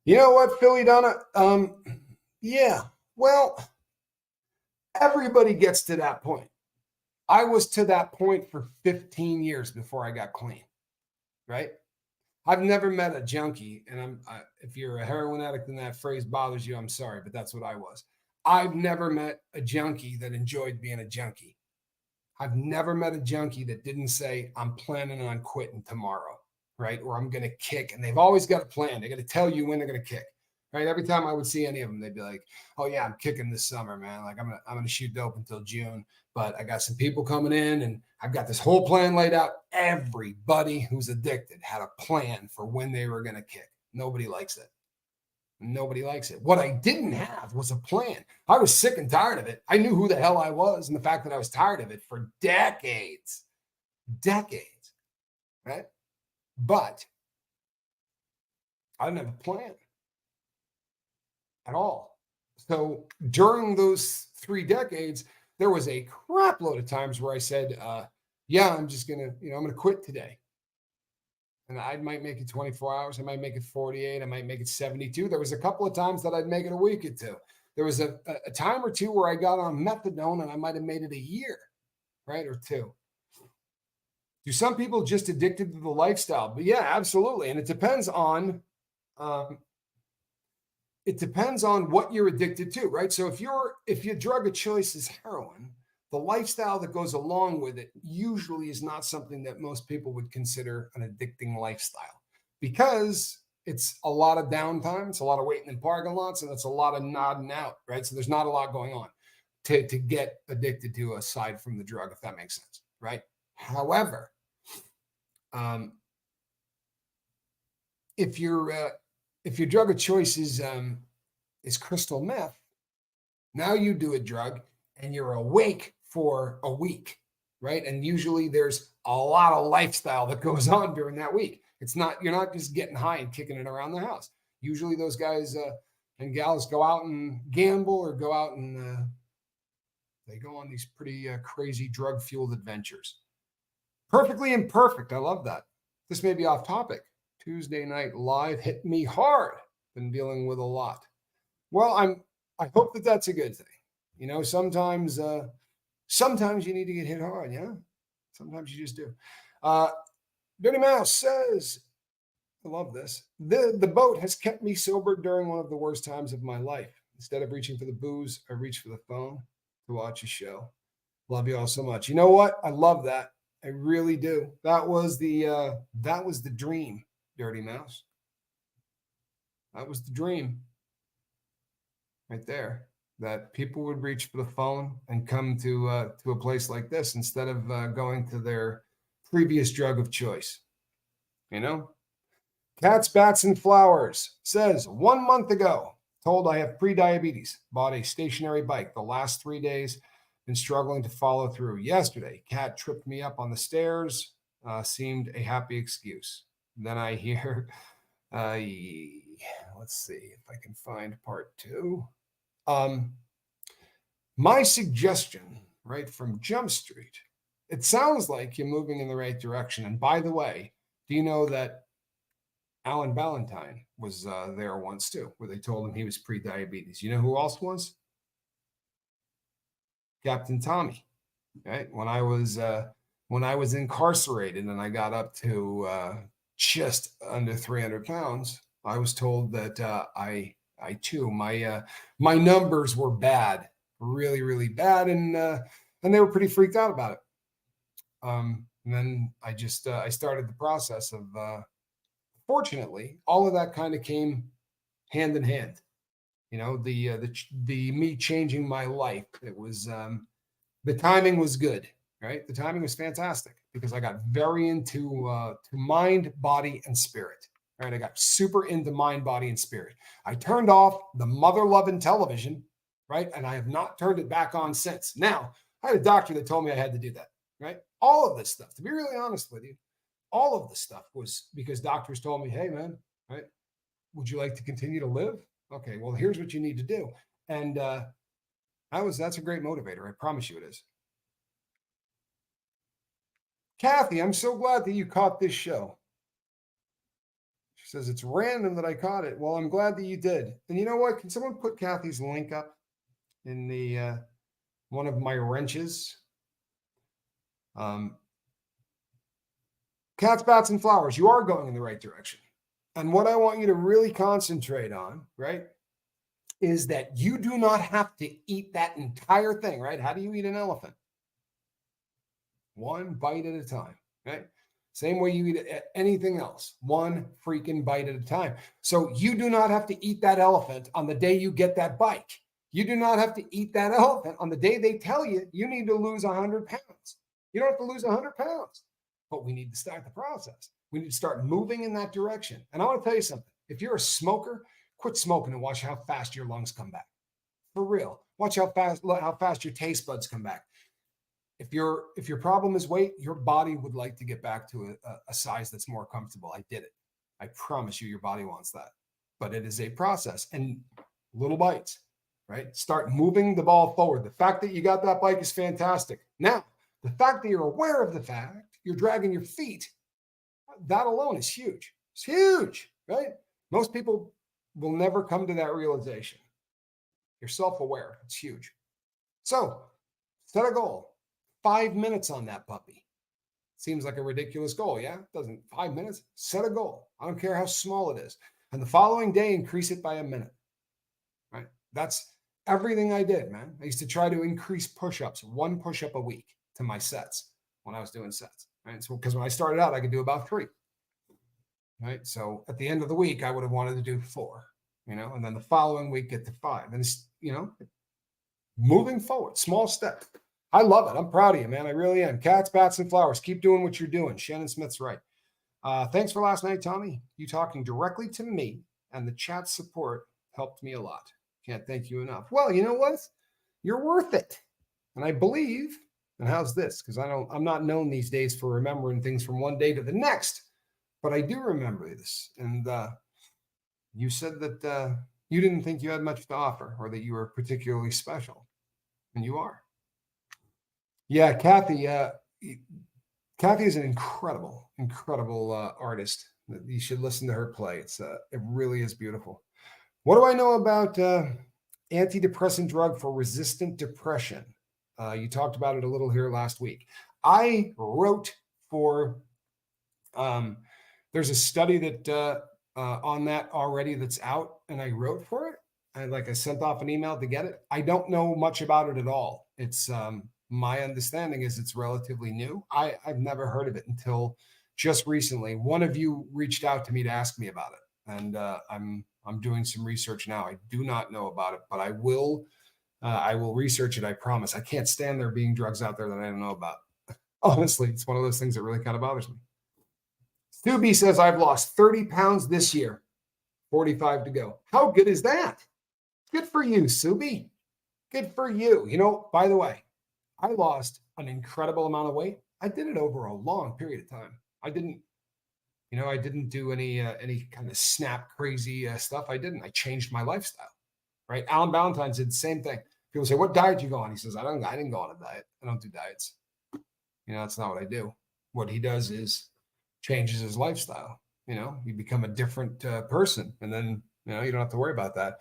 You know what, Philly Donna? Yeah. Well, everybody gets to that point. I was to that point for 15 years before I got clean. Right? I've never met a junkie, and if you're a heroin addict and that phrase bothers you, I'm sorry, but that's what I was. I've never met a junkie that enjoyed being a junkie. I've never met a junkie that didn't say, I'm planning on quitting tomorrow, right? Or I'm going to kick. And they've always got a plan. They got to tell you when they're going to kick, right? Every time I would see any of them, they'd be like, oh yeah, I'm kicking this summer, man. Like I'm going to shoot dope until June, but I got some people coming in and I've got this whole plan laid out. Everybody who's addicted had a plan for when they were going to kick. Nobody likes it. Nobody likes it. What I didn't have was a plan. I was sick and tired of it. I knew who the hell I was and the fact that I was tired of it for decades, right? But I didn't have a plan at all. So during those 3 decades, there was a crap load of times where I said, yeah, I'm just going to, I'm going to quit today. And I might make it 24 hours. I might make it 48. I might make it 72. There was a couple of times that I'd make it a week or two. There was a time or two where I got on methadone and I might have made it a year, right? Or 2. Do some people just addicted to the lifestyle? But yeah, absolutely. And it depends on what you're addicted to, right? So if your drug of choice is heroin, the lifestyle that goes along with it usually is not something that most people would consider an addicting lifestyle because it's a lot of downtime, it's a lot of waiting in parking lots, and it's a lot of nodding out, right? So there's not a lot going on to get addicted to aside from the drug, if that makes sense, right? However, if your drug of choice is crystal meth, now you do a drug and you're awake for a week, right? And usually there's a lot of lifestyle that goes on during that week. You're not just getting high and kicking it around the house. Usually those guys and gals go out and gamble or go out and they go on these pretty crazy drug-fueled adventures. Perfectly imperfect. I love that. This may be off topic. Tuesday night live hit me hard. Been dealing with a lot. Well, I hope that that's a good thing. Sometimes you need to get hit hard, yeah? Sometimes you just do. Dirty Mouse says, I love this. The boat has kept me sober during one of the worst times of my life. Instead of reaching for the booze, I reach for the phone to watch a show. Love you all so much. You know what? I love that. I really do. That was the dream, Dirty Mouse. That was the dream right there, that people would reach for the phone and come to a place like this instead of going to their previous drug of choice. Cats, Bats, and Flowers says, 1 month ago, told I have pre-diabetes, bought a stationary bike. The last 3 days, been struggling to follow through. Yesterday, cat tripped me up on the stairs, seemed a happy excuse. Then I hear, let's see if I can find part 2. My suggestion, right, from Jump Street it sounds like you're moving in the right direction. And by the way, do you know that Alan Ballantyne was there once too, where they told him he was pre-diabetes? You know who else was? Captain Tommy. Right when I was incarcerated and I got up to just under 300 pounds, I was told that I too my numbers were bad, really really bad, and they were pretty freaked out about it. And then I started the process of fortunately all of that kind of came hand in hand. The me changing my life. It was the timing was good, right? The timing was fantastic because I got very into to mind, body, and spirit. Right, I got super into mind, body, and spirit. I turned off the mother loving television, right, and I have not turned it back on since. Now, I had a doctor that told me I had to do that, right? All of this stuff, to be really honest with you, all of this stuff was because doctors told me, "Hey, man, right? Would you like to continue to live? Okay, well, here's what you need to do," and that's a great motivator. I promise you it is. Kathy, I'm so glad that you caught this show. She says it's random that I caught it. Well, I'm glad that you did. And you know what? Can someone put Kathy's link up in the one of my wrenches? Cats, bats, and flowers. You are going in the right direction. And what I want you to really concentrate on, right, is that you do not have to eat that entire thing, right? How do you eat an elephant? One bite at a time, right? Same way you eat anything else, one freaking bite at a time. So you do not have to eat that elephant on the day you get that bike. You do not have to eat that elephant on the day they tell you you need to lose 100 pounds. You don't have to lose 100 pounds, but we need to start the process. We need to start moving in that direction. And I want to tell you something. If you're a smoker, quit smoking and watch how fast your lungs come back. For real. Watch how fast your taste buds come back. If your problem is weight, your body would like to get back to a size that's more comfortable. I did it. I promise you your body wants that. But it is a process and little bites, right? Start moving the ball forward. The fact that you got that bike is fantastic. Now, the fact that you're aware of the fact you're dragging your feet, that alone is huge. It's huge, right? Most people will never come to that realization. You're self-aware. It's huge. So set a goal. 5 minutes on that puppy. Seems like a ridiculous goal, yeah? Doesn't 5 minutes? Set a goal. I don't care how small it is. And the following day, increase it by a minute, right? That's everything I did, man. I used to try to increase push-ups, 1 push-up a week to my sets when I was doing sets, right? So because when I started out, I could do about 3, right? So at the end of the week, I would have wanted to do 4, and then the following week, get to 5. And, moving forward, small steps. I love it. I'm proud of you, man. I really am. Cats, bats, and flowers. Keep doing what you're doing. Shannon Smith's right. Thanks for last night, Tommy. You talking directly to me and the chat support helped me a lot. Can't thank you enough. Well, you know what? You're worth it. And I believe, and how's this? Because I'm not known these days for remembering things from one day to the next, but I do remember this. And you said that you didn't think you had much to offer or that you were particularly special. And you are. Yeah, Kathy. Kathy is an incredible artist. You should listen to her play. It really is beautiful. What do I know about antidepressant drug for resistant depression? You talked about it a little here last week. I wrote for. There's a study that on that already that's out, and I wrote for it. I sent off an email to get it. I don't know much about it at all. It's my understanding is it's relatively new. I've never heard of it until just recently. One of you reached out to me to ask me about it, and I'm doing some research now. I do not know about it, but I will research it. I promise. I can't stand there being drugs out there that I don't know about. Honestly, it's one of those things that really kind of bothers me. Stu B says I've lost 30 pounds this year, 45 to go. How good is that? Good for you, Subi. Good for you. By the way, I lost an incredible amount of weight. I did it over a long period of time. I didn't do any kind of snap crazy stuff. I didn't. I changed my lifestyle, right? Alan Ballantyne did the same thing. People say, "What diet you go on?" He says, "I didn't go on a diet. I don't do diets." That's not what I do. What he does is changes his lifestyle. You become a different person, and then you don't have to worry about that.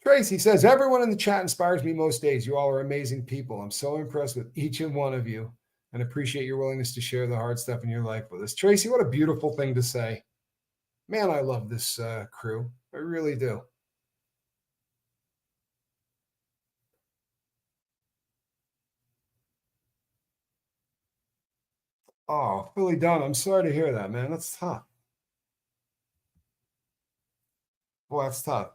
Tracy says, everyone in the chat inspires me most days. You all are amazing people. I'm so impressed with each and one of you and appreciate your willingness to share the hard stuff in your life with us. Tracy, what a beautiful thing to say. Man, I love this crew. I really do. Oh, Philly Dunn, I'm sorry to hear that, man. That's tough. Boy, that's tough.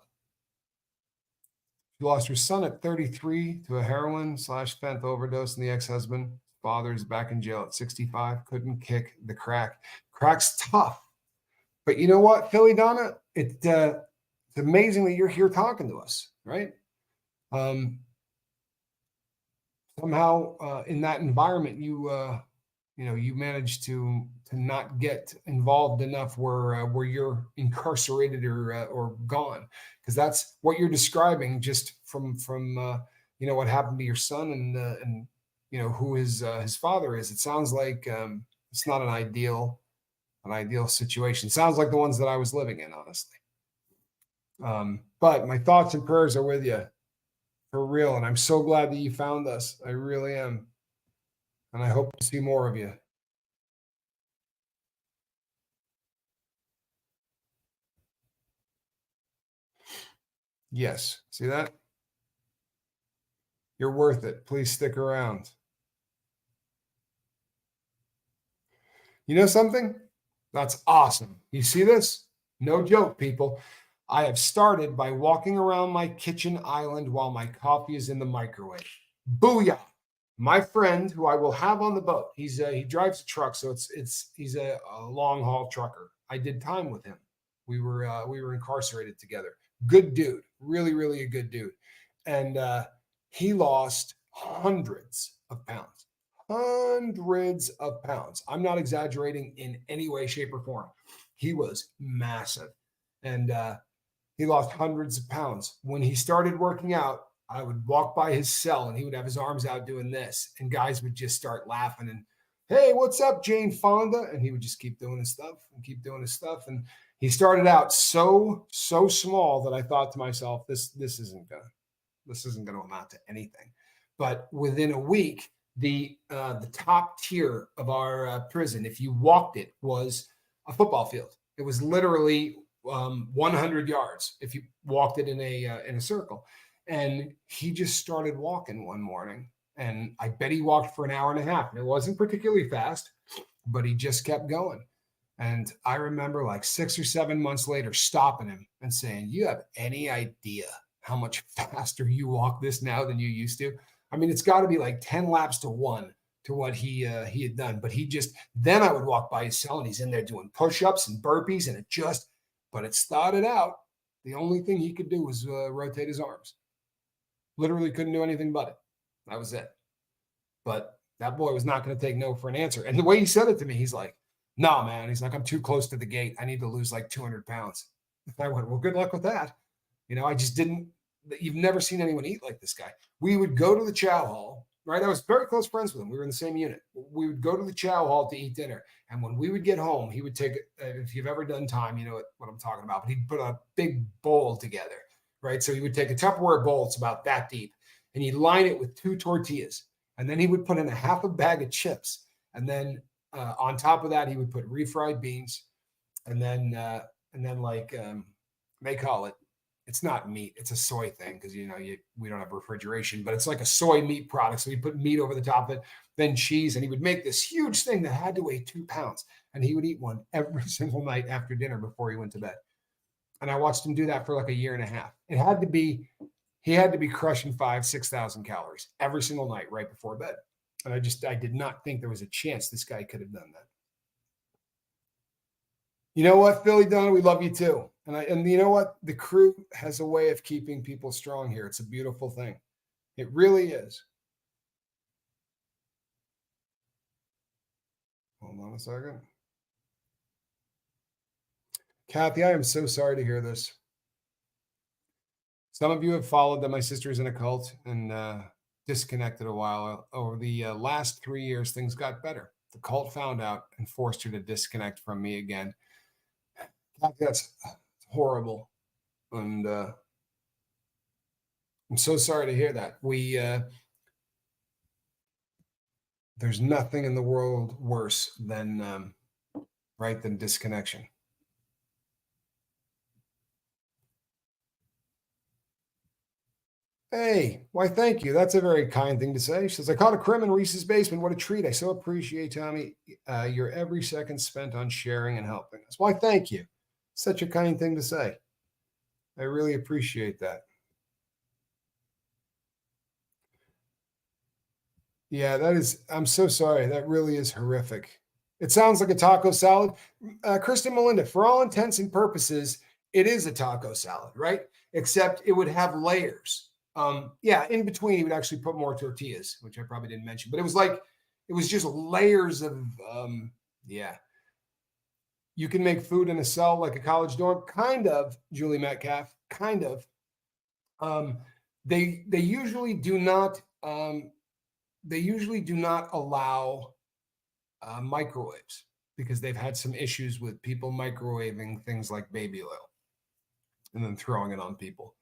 She lost her son at 33 to a heroin/fentanyl overdose, and the ex-husband, father's back in jail at 65. Couldn't kick the crack. Crack's tough. But you know what, Philly Donna? It's amazing that you're here talking to us, right? Somehow in that environment, you managed to not get involved enough where you're incarcerated or gone, because that's what you're describing just from what happened to your son and who his father is. It sounds like it's not an ideal situation. It sounds like the ones that I was living in, honestly. But my thoughts and prayers are with you, for real, and I'm so glad that you found us. I really am, and I hope to see more of you. Yes. See that? You're worth it. Please stick around. You know something? That's awesome. You see this? No joke, people. I have started by walking around my kitchen island while my coffee is in the microwave. Booyah. My friend, who I will have on the boat, he drives a truck, so he's a long haul trucker. I did time with him. We were incarcerated together. Good dude, really, really a good dude, and he lost hundreds of pounds. Hundreds of pounds. I'm not exaggerating in any way, shape, or form. He was massive, and he lost hundreds of pounds. When he started working out, I would walk by his cell and he would have his arms out doing this, and guys would just start laughing and, hey, what's up, Jane Fonda? And he would just keep doing his stuff and keep doing his stuff. And he started out so small that I thought to myself, this isn't gonna amount to anything. But within a week, the top tier of our prison, if you walked it, was a football field. It was literally 100 yards if you walked it in a circle. And he just started walking one morning, and I bet he walked for an hour and a half. And it wasn't particularly fast, but he just kept going. And I remember like 6 or 7 months later stopping him and saying, you have any idea how much faster you walk this now than you used to? I mean, it's got to be like 10 laps to 1 to what he had done. But then I would walk by his cell and he's in there doing push-ups and burpees, and but it started out, the only thing he could do was rotate his arms. Literally couldn't do anything but it. That was it. But that boy was not going to take no for an answer. And the way he said it to me, he's like, no, man. He's like, I'm too close to the gate. I need to lose like 200 pounds. I went, well, good luck with that. I just didn't. You've never seen anyone eat like this guy. We would go to the chow hall, right? I was very close friends with him. We were in the same unit. We would go to the chow hall to eat dinner. And when we would get home, he would take, if you've ever done time, you know what I'm talking about, but he'd put a big bowl together, right? So he would take a Tupperware bowl, it's about that deep, and he'd line it with 2 tortillas. And then he would put in a half a bag of chips. And then on top of that, he would put refried beans. And then they call it, it's not meat, it's a soy thing, because we don't have refrigeration, but it's like a soy meat product. So he put meat over the top of it, then cheese, and he would make this huge thing that had to weigh 2 pounds, and he would eat one every single night after dinner before he went to bed. And I watched him do that for like a year and a half. He had to be crushing 5,000-6,000 calories every single night right before bed. And I did not think there was a chance this guy could have done that. You know what, Philly Donna, we love you too. And you know what? The crew has a way of keeping people strong here. It's a beautiful thing. It really is. Hold on a second. Kathy, I am so sorry to hear this. Some of you have followed that my sister is in a cult, and disconnected a while. Over the last 3 years, things got better. The cult found out and forced her to disconnect from me again. That's horrible. And I'm so sorry to hear that. There's nothing in the world worse than than disconnection. Hey, why, thank you. That's a very kind thing to say. She says, I caught a crim in Reese's basement. What a treat. I so appreciate, Tommy, your every second spent on sharing and helping us. Why, thank you. Such a kind thing to say. I really appreciate that. Yeah, I'm so sorry. That really is horrific. It sounds like a taco salad. Kristen Melinda, for all intents and purposes, it is a taco salad, right? Except it would have layers. Yeah, in between, he would actually put more tortillas, which I probably didn't mention, but it was just layers of, yeah. You can make food in a cell like a college dorm, kind of, Julie Metcalf, kind of. They usually do not allow microwaves because they've had some issues with people microwaving things like baby oil and then throwing it on people.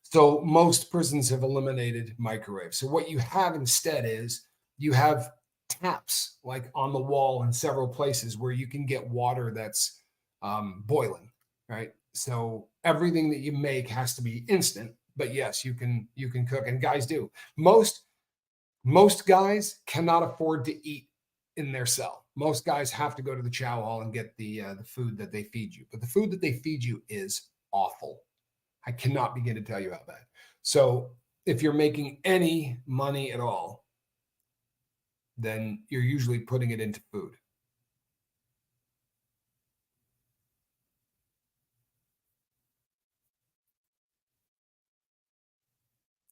So most prisons have eliminated microwaves. So what you have instead is you have taps like on the wall in several places where you can get water that's boiling, right? So everything that you make has to be instant, but yes, you can cook, and guys do. Most guys cannot afford to eat in their cell. Most guys have to go to the chow hall and get the food that they feed you. But the food that they feed you is awful. I cannot begin to tell you how bad. So if you're making any money at all, then you're usually putting it into food.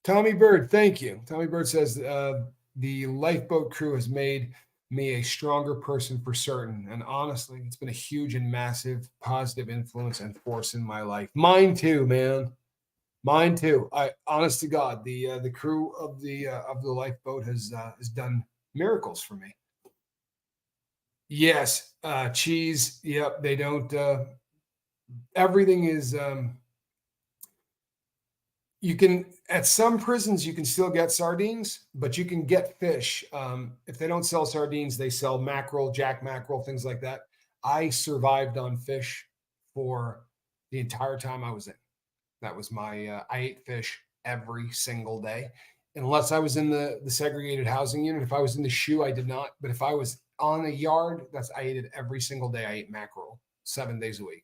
Tommy Bird, thank you. Tommy Bird says the lifeboat crew has made me a stronger person for certain. And honestly, it's been a huge and massive positive influence and force in my life. Mine too, man. Mine too. I, honest to God, the crew of the lifeboat has done miracles for me. Yes, cheese. Yep, they don't. Everything is. You can at some prisons you can still get sardines, but you can get fish. If they don't sell sardines, they sell mackerel, jack mackerel, things like that. I survived on fish for the entire time I was in. That was my. I ate fish every single day, unless I was in the segregated housing unit. If I was in the shoe, I did not. But if I was on a yard, I ate it every single day. I ate mackerel 7 days a week.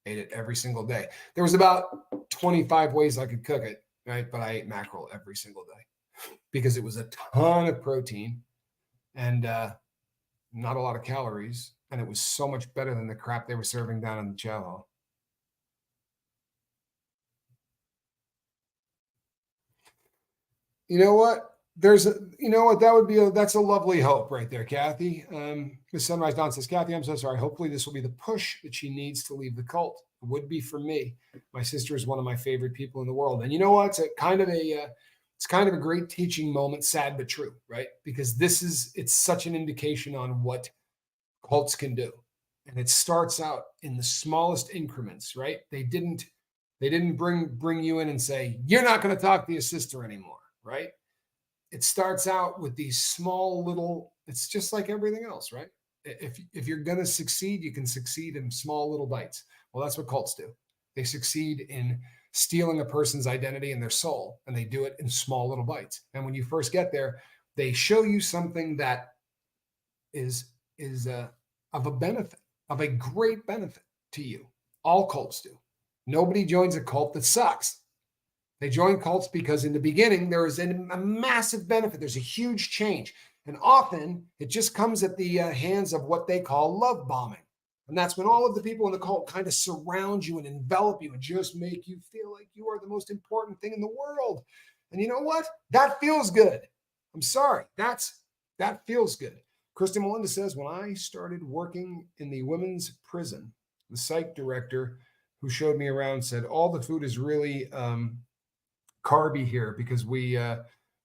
Ate it every single day. There was about 25 ways I could cook it, right? But I ate mackerel every single day because it was a ton of protein and not a lot of calories. And it was so much better than the crap they were serving down in the chow hall. You know what? That would be that's a lovely hope right there, Kathy. Miss Sunrise Dawn says, Kathy, I'm so sorry. Hopefully this will be the push that she needs to leave the cult. It would be for me. My sister is one of my favorite people in the world. And you know what? It's kind of a great teaching moment, sad but true, right? Because it's such an indication on what cults can do. And it starts out in the smallest increments, right? They didn't bring you in and say, you're not going to talk to your sister anymore, right? It starts out with these small little, it's just like everything else, right? If you're going to succeed, you can succeed in small little bites. Well, that's what cults do. They succeed in stealing a person's identity and their soul, and they do it in small little bites. And when you first get there, they show you something that is of a benefit, of a great benefit to you. All cults do. Nobody joins a cult that sucks. They join cults because in the beginning, there is a massive benefit. There's a huge change. And often it just comes at the hands of what they call love bombing. And that's when all of the people in the cult kind of surround you and envelop you and just make you feel like you are the most important thing in the world. And you know what? That feels good. I'm sorry. That feels good. Kristen Melinda says, when I started working in the women's prison, the psych director who showed me around said, all the food is really carby here because we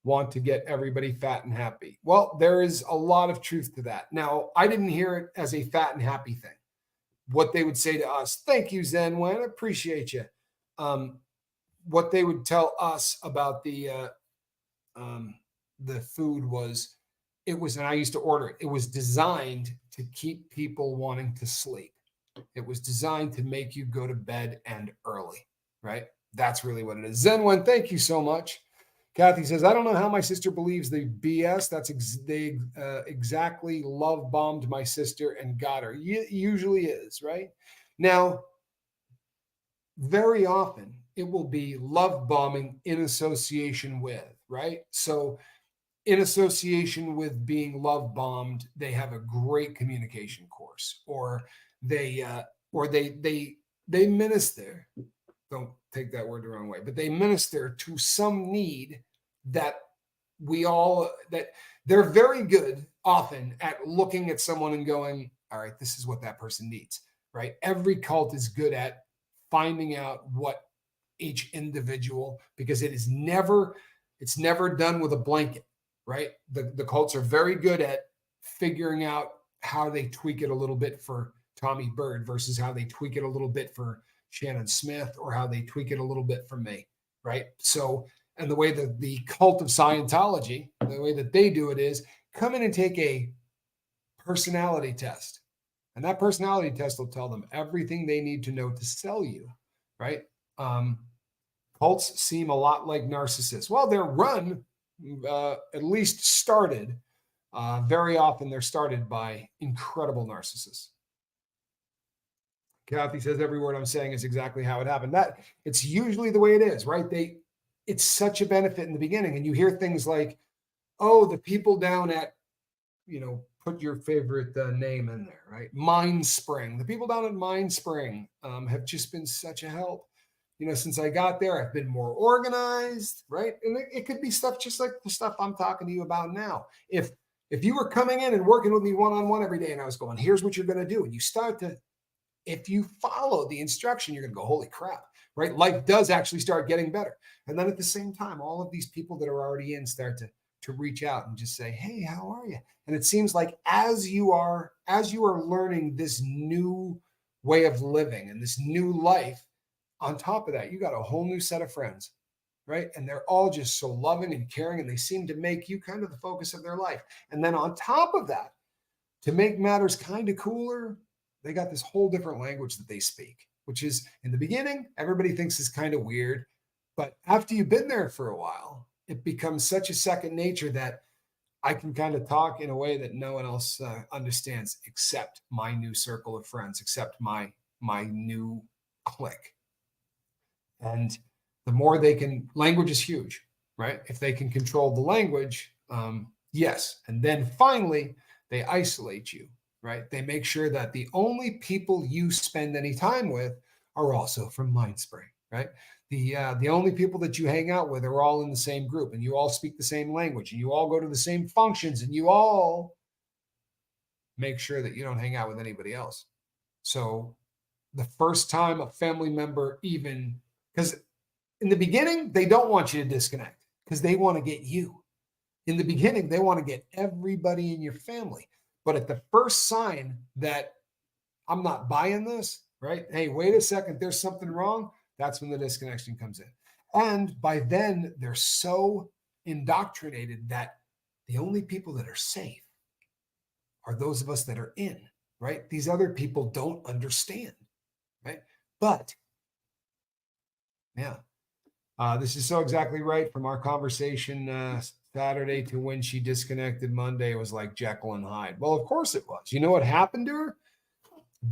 want to get everybody fat and happy. Well, there is a lot of truth to that. Now, I didn't hear it as a fat and happy thing. What they would say to us, thank you, Zen Wen, appreciate you. What they would tell us about the food was, and I used to order it. It was designed to keep people wanting to sleep. It was designed to make you go to bed and early, right? That's really what it is. Zen Wen, thank you so much. Kathy says, I don't know how my sister believes the BS. They exactly love bombed my sister and got her. Usually is, right? Now, very often it will be love bombing in association with, right? So in association with being love bombed, they have a great communication course, or they minister. Don't take that word the wrong way, but they minister to some need that that they're very good often at looking at someone and going, all right, this is what that person needs, right? Every cult is good at finding out what each individual, because it's never done with a blanket, right? The cults are very good at figuring out how they tweak it a little bit for Tommy Bird versus how they tweak it a little bit for Shannon Smith, or how they tweak it a little bit for me, right? So, and the way that the cult of Scientology, the way that they do it is come in and take a personality test. And that personality test will tell them everything they need to know to sell you, right? Cults seem a lot like narcissists. Well, they're run, at least started, very often they're started by incredible narcissists. Kathy says every word I'm saying is exactly how it happened. That it's usually the way it is, right? It's such a benefit in the beginning, and you hear things like, "Oh, the people down at, put your favorite name in there, right? Mind Spring. The people down at Mind Spring have just been such a help. Since I got there, I've been more organized, right? And it could be stuff just like the stuff I'm talking to you about now. If you were coming in and working with me one-on-one every day, and I was going, here's what you're going to do, and you start to, if you follow the instruction, you're going to go, holy crap, right? Life does actually start getting better. And then at the same time, all of these people that are already in start to reach out and just say, hey, how are you? And it seems like as you are learning this new way of living and this new life, on top of that, you got a whole new set of friends, right? And they're all just so loving and caring, and they seem to make you kind of the focus of their life. And then on top of that, to make matters kind of cooler, they got this whole different language that they speak, which is, in the beginning, everybody thinks is kind of weird. But after you've been there for a while, it becomes such a second nature that I can kind of talk in a way that no one else understands except my new circle of friends, except my new clique. And the more they can, language is huge, right? If they can control the language, yes. And then finally, they isolate you, right? They make sure that the only people you spend any time with are also from Mindspring, right? The only people that you hang out with are all in the same group, and you all speak the same language, and you all go to the same functions, and you all make sure that you don't hang out with anybody else. So the first time a family member, even, because in the beginning, they don't want you to disconnect because they want to get you. In the beginning, they want to get everybody in your family. But at the first sign that I'm not buying this, right? Hey, wait a second, there's something wrong. That's when the disconnection comes in. And by then, they're so indoctrinated that the only people that are safe are those of us that are in, right? These other people don't understand, right? But yeah, this is so exactly right. From our conversation Saturday to when she disconnected Monday, it was like Jekyll and Hyde. Well, of course it was. You know what happened to her?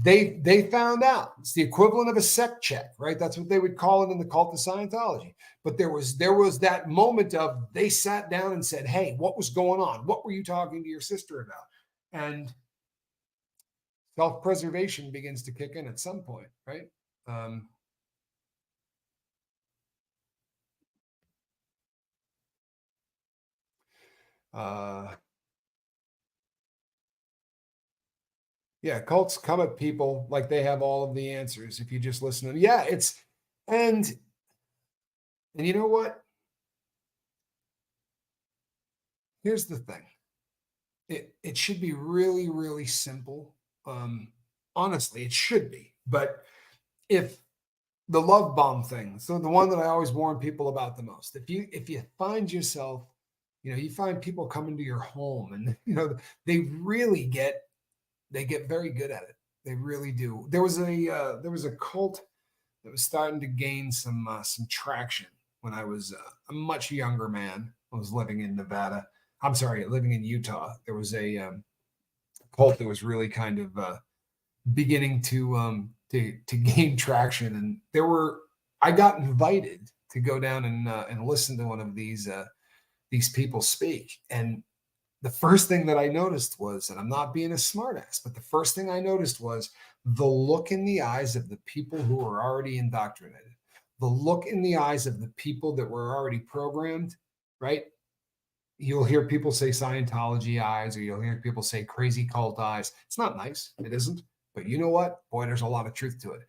They found out. It's the equivalent of a sect check, right? That's what they would call it in the cult of Scientology. But there was that moment of they sat down and said, hey, what was going on? What were you talking to your sister about? And self-preservation begins to kick in at some point, right? Yeah, cults come at people like they have all of the answers if you just listen to them. Yeah, and you know what? here's the thing. It should be really, really simple. Honestly, it should be. But if the love bomb thing, so the one that I always warn people about the most, if you find yourself, you find people coming to your home and they really get very good at it. They really do. There was a cult that was starting to gain some traction when I was a much younger man. I was living in Nevada. I'm sorry, living in Utah. There was a cult that was really kind of beginning to gain traction, and I got invited to go down and listen to one of these people speak. And the first thing that I noticed was, and I'm not being a smartass, but the first thing I noticed was the look in the eyes of the people who were already indoctrinated, the look in the eyes of the people that were already programmed, right? You'll hear people say Scientology eyes, or you'll hear people say crazy cult eyes. It's not nice. It isn't. But you know what? Boy, there's a lot of truth to it.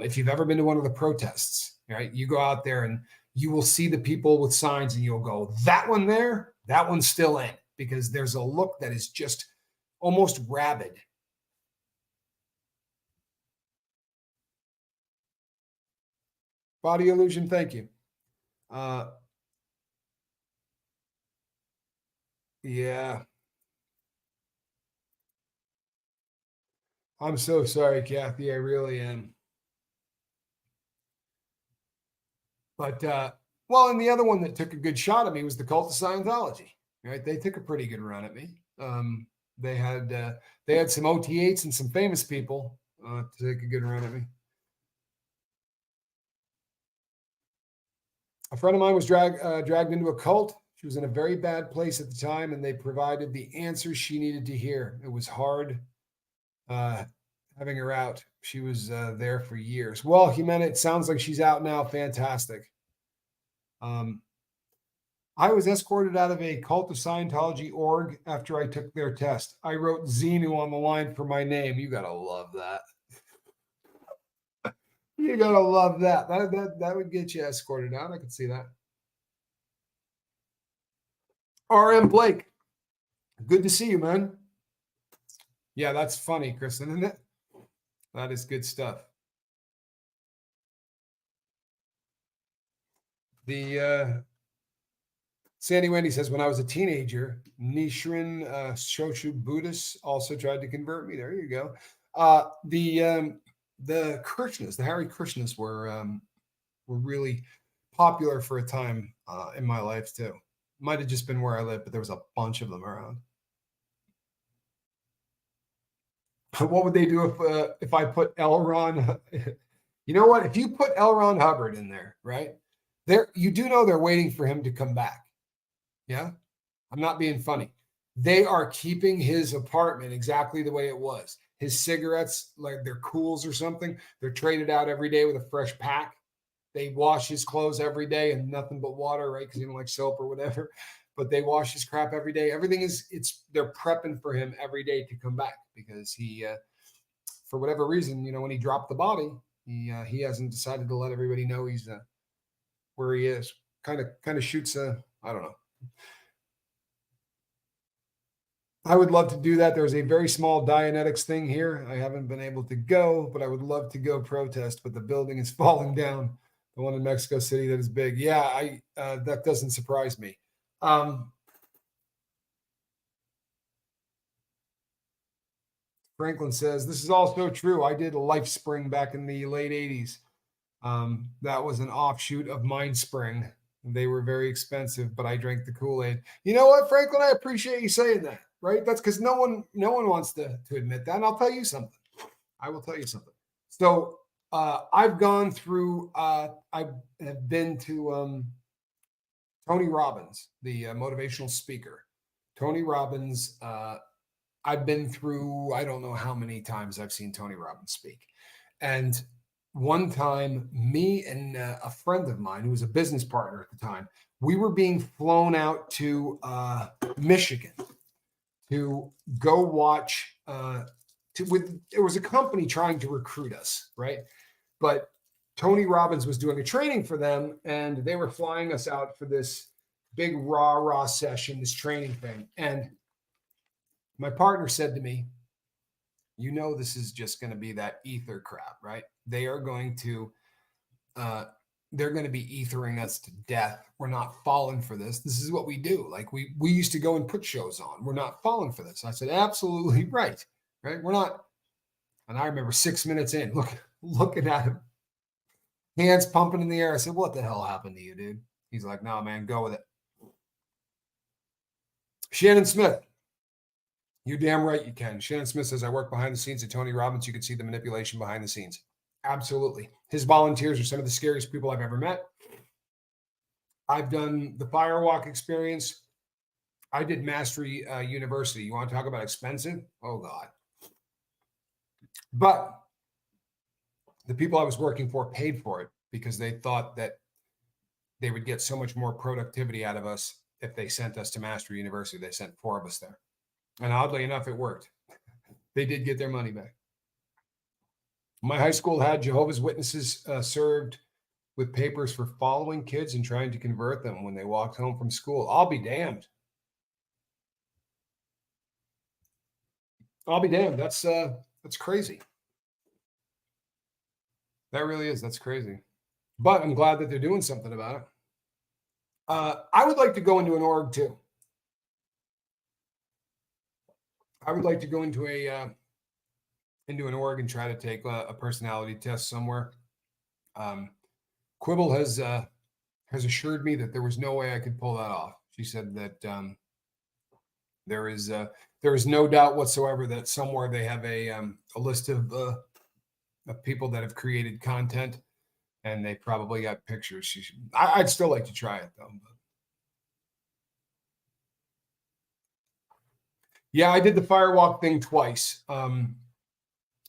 If you've ever been to one of the protests, right, you go out there and you will see the people with signs and you'll go, that one there, that one's still in, because there's a look that is just almost rabid. Body illusion, thank you. Yeah. I'm so sorry, Kathy. I really am. But well, and the other one that took a good shot at me was the cult of Scientology. Right? They took a pretty good run at me. They had some OT8s and some famous people to take a good run at me. A friend of mine was dragged into a cult. She was in a very bad place at the time, and they provided the answers she needed to hear. It was hard having her out. She was there for years. Well, Jimena, it sounds like she's out now. Fantastic. I was escorted out of a cult of Scientology org after I took their test. I wrote Xenu on the line for my name. You gotta love that. You gotta love that. That would get you escorted out. I could see that. RM Blake, good to see you, man. Yeah, that's funny, Kristen, isn't it? That is good stuff. The Sandy Wendy says, when I was a teenager, Nichiren Shoshu Buddhists also tried to convert me. There you go. The Krishnas, the Hare Krishnas were really popular for a time in my life too. Might have just been where I lived, but there was a bunch of them around. What would they do if I put L. Ron? You know what? If you put L. Ron Hubbard in there, right? You do know they're waiting for him to come back. Yeah, I'm not being funny. They are keeping his apartment exactly the way it was. His cigarettes, like they're Cools or something, they're traded out every day with a fresh pack. They wash his clothes every day and nothing but water, right? Because he don't like soap or whatever. But they wash his crap every day. Everything they're prepping for him every day to come back, because he, for whatever reason, when he dropped the body, he hasn't decided to let everybody know he's where he is. Kind of shoots I don't know. I would love to do that. There's a very small Dianetics thing here. I haven't been able to go, but I would love to go protest. But the building is falling down. The one in Mexico City that is big. Yeah, that doesn't surprise me. Franklin says, this is also true. I did a LifeSpring back in the late 80s. That was an offshoot of MindSpring. They were very expensive, but I drank the Kool-Aid. You know what, Franklin? I appreciate you saying that, right? That's because no one wants to admit that. And I'll tell you something. I will tell you something. So I've gone through, I have been to Tony Robbins, the motivational speaker. Tony Robbins, I've been through, I don't know how many times I've seen Tony Robbins speak. And one time, me and a friend of mine who was a business partner at the time, we were being flown out to Michigan to go watch. There was a company trying to recruit us, right? But Tony Robbins was doing a training for them, and they were flying us out for this big rah session, this training thing. And my partner said to me, this is just going to be that ether crap, right? They are going to, they're going to be ethering us to death. We're not falling for this. This is what we do. Like we used to go and put shows on. We're not falling for this. I said, absolutely right. Right. We're not. And I remember 6 minutes in, looking at him, hands pumping in the air. I said, what the hell happened to you, dude? He's like, no, man, go with it. Shannon Smith. You're damn right you can. Shannon Smith says, I work behind the scenes at Tony Robbins. You can see the manipulation behind the scenes. Absolutely. His volunteers are some of the scariest people I've ever met. I've done the Firewalk experience. I did Mastery University. You want to talk about expensive? Oh, God. But the people I was working for paid for it because they thought that they would get so much more productivity out of us if they sent us to Mastery University. They sent 4 of us there. And oddly enough, it worked. They did get their money back. My high school had Jehovah's Witnesses served with papers for following kids and trying to convert them when they walked home from school. I'll be damned. I'll be damned. That's crazy. That really is. That's crazy. But I'm glad that they're doing something about it. I would like to go into an org too. I would like to go into an org and try to take a personality test somewhere. Quibble has assured me that there was no way I could pull that off. She said that there is no doubt whatsoever that somewhere they have a list of people that have created content, and they probably got pictures. I'd still like to try it though. But. Yeah, I did the Firewalk thing twice. I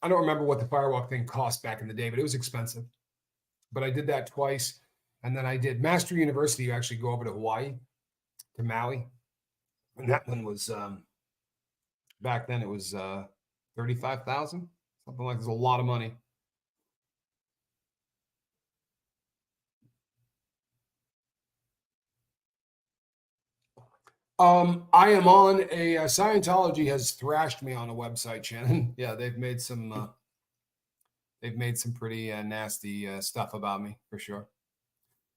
don't remember what the Firewalk thing cost back in the day, but it was expensive. But I did that twice. And then I did Mastery University. You actually go over to Hawaii, to Maui. And that one was, back then it was $35,000, something like that. It's a lot of money. I am on Scientology has thrashed me on a website, Shannon. Yeah, they've made some pretty nasty stuff about me for sure.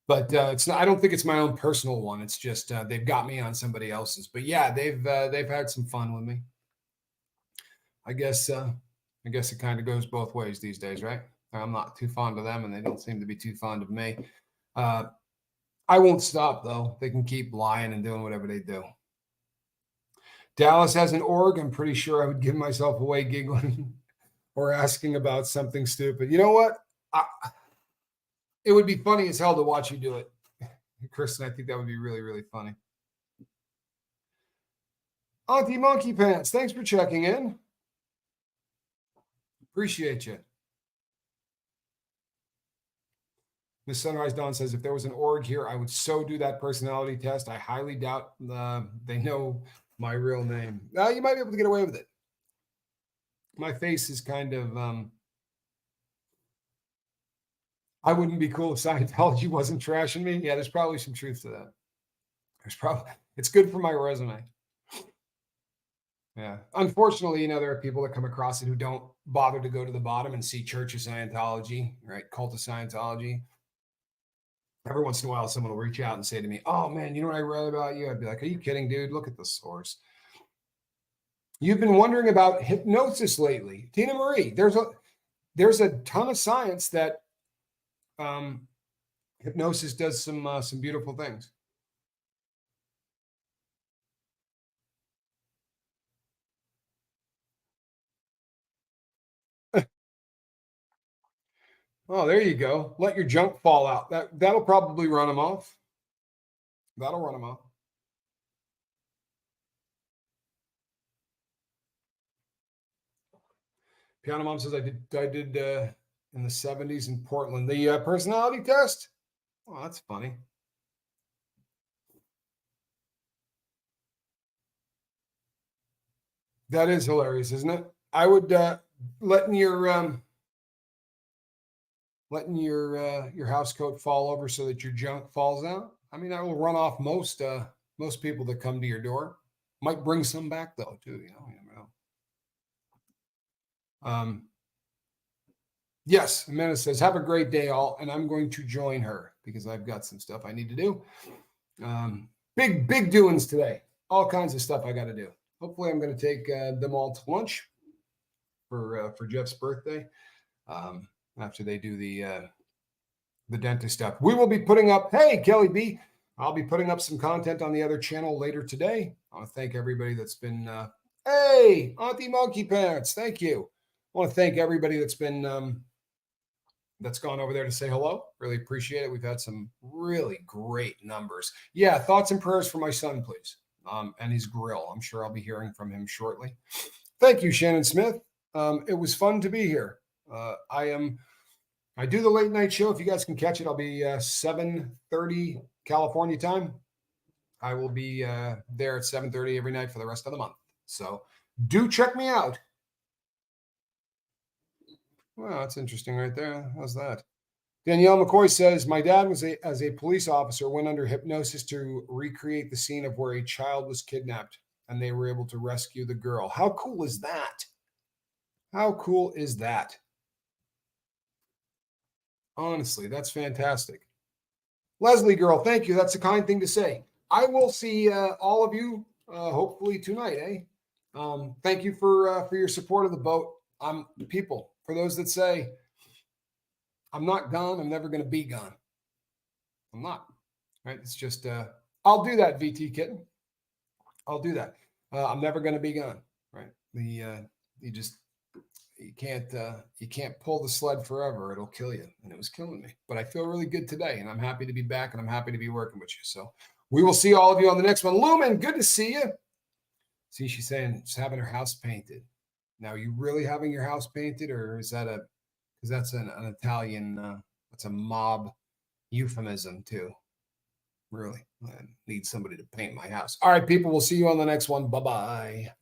But it's not. I don't think it's my own personal one. It's just they've got me on somebody else's. But yeah, they've had some fun with me. I guess it kind of goes both ways these days, right? I'm not too fond of them, and they don't seem to be too fond of me. I won't stop, though. They can keep lying and doing whatever they do. Dallas has an org. I'm pretty sure I would give myself away giggling or asking about something stupid. You know what? It would be funny as hell to watch you do it, Kristen. I think that would be really, really funny. Auntie Monkey Pants, thanks for checking in. Appreciate you. Miss Sunrise Dawn says, if there was an org here, I would so do that personality test. I highly doubt they know my real name. You might be able to get away with it. My face is kind of, I wouldn't be cool if Scientology wasn't trashing me. Yeah, there's probably some truth to that. It's good for my resume. Yeah. Unfortunately, there are people that come across it who don't bother to go to the bottom and see Church of Scientology, right? Cult of Scientology. Every once in a while, someone will reach out and say to me, oh, man, you know what I read about you? I'd be like, are you kidding, dude? Look at the source. You've been wondering about hypnosis lately. Tina Marie, there's a ton of science that hypnosis does some beautiful things. Oh, there you go. Let your junk fall out. That'll probably run them off. That'll run them off. Piano Mom says I did in the 70s in Portland. The personality test. Oh, that's funny. That is hilarious, isn't it? I would letting your house coat fall over so that your junk falls out. I mean, I will run off most people that come to your door. Might bring some back though, too. You never know. Yes, Amanda says, have a great day, all. And I'm going to join her because I've got some stuff I need to do. Big doings today. All kinds of stuff I got to do. Hopefully, I'm going to take them all to lunch for Jeff's birthday after they do the dentist stuff. We will be putting up, hey, Kelly B, I'll be putting up some content on the other channel later today. I want to thank everybody that's been, hey, Auntie Monkey Pants, thank you. I want to thank everybody that's been, that's gone over there to say hello. Really appreciate it. We've had some really great numbers. Yeah, thoughts and prayers for my son, please, and his grill. I'm sure I'll be hearing from him shortly. Thank you, Shannon Smith. It was fun to be here. I do the late night show. If you guys can catch it, I'll be 7:30 California time. I will be there at 7:30 every night for the rest of the month. So do check me out. Well, that's interesting right there. How's that? Danielle McCoy says, my dad was as a police officer, went under hypnosis to recreate the scene of where a child was kidnapped and they were able to rescue the girl. How cool is that? How cool is that? Honestly, that's fantastic. Leslie girl, thank you. That's a kind thing to say. I will see all of you hopefully tonight, thank you for your support of the boat. People, for those that say, I'm not gone, I'm never going to be gone. I'm not, right? It's just, I'll do that, VT Kitten. I'll do that. I'm never going to be gone, right? You can't pull the sled forever. It'll kill you. And it was killing me. But I feel really good today. And I'm happy to be back. And I'm happy to be working with you. So we will see all of you on the next one. Lumen, good to see you. See, she's saying she's having her house painted. Now, are you really having your house painted? Or is that because that's an Italian, that's a mob euphemism too. Really? I need somebody to paint my house. All right, people, we'll see you on the next one. Bye-bye.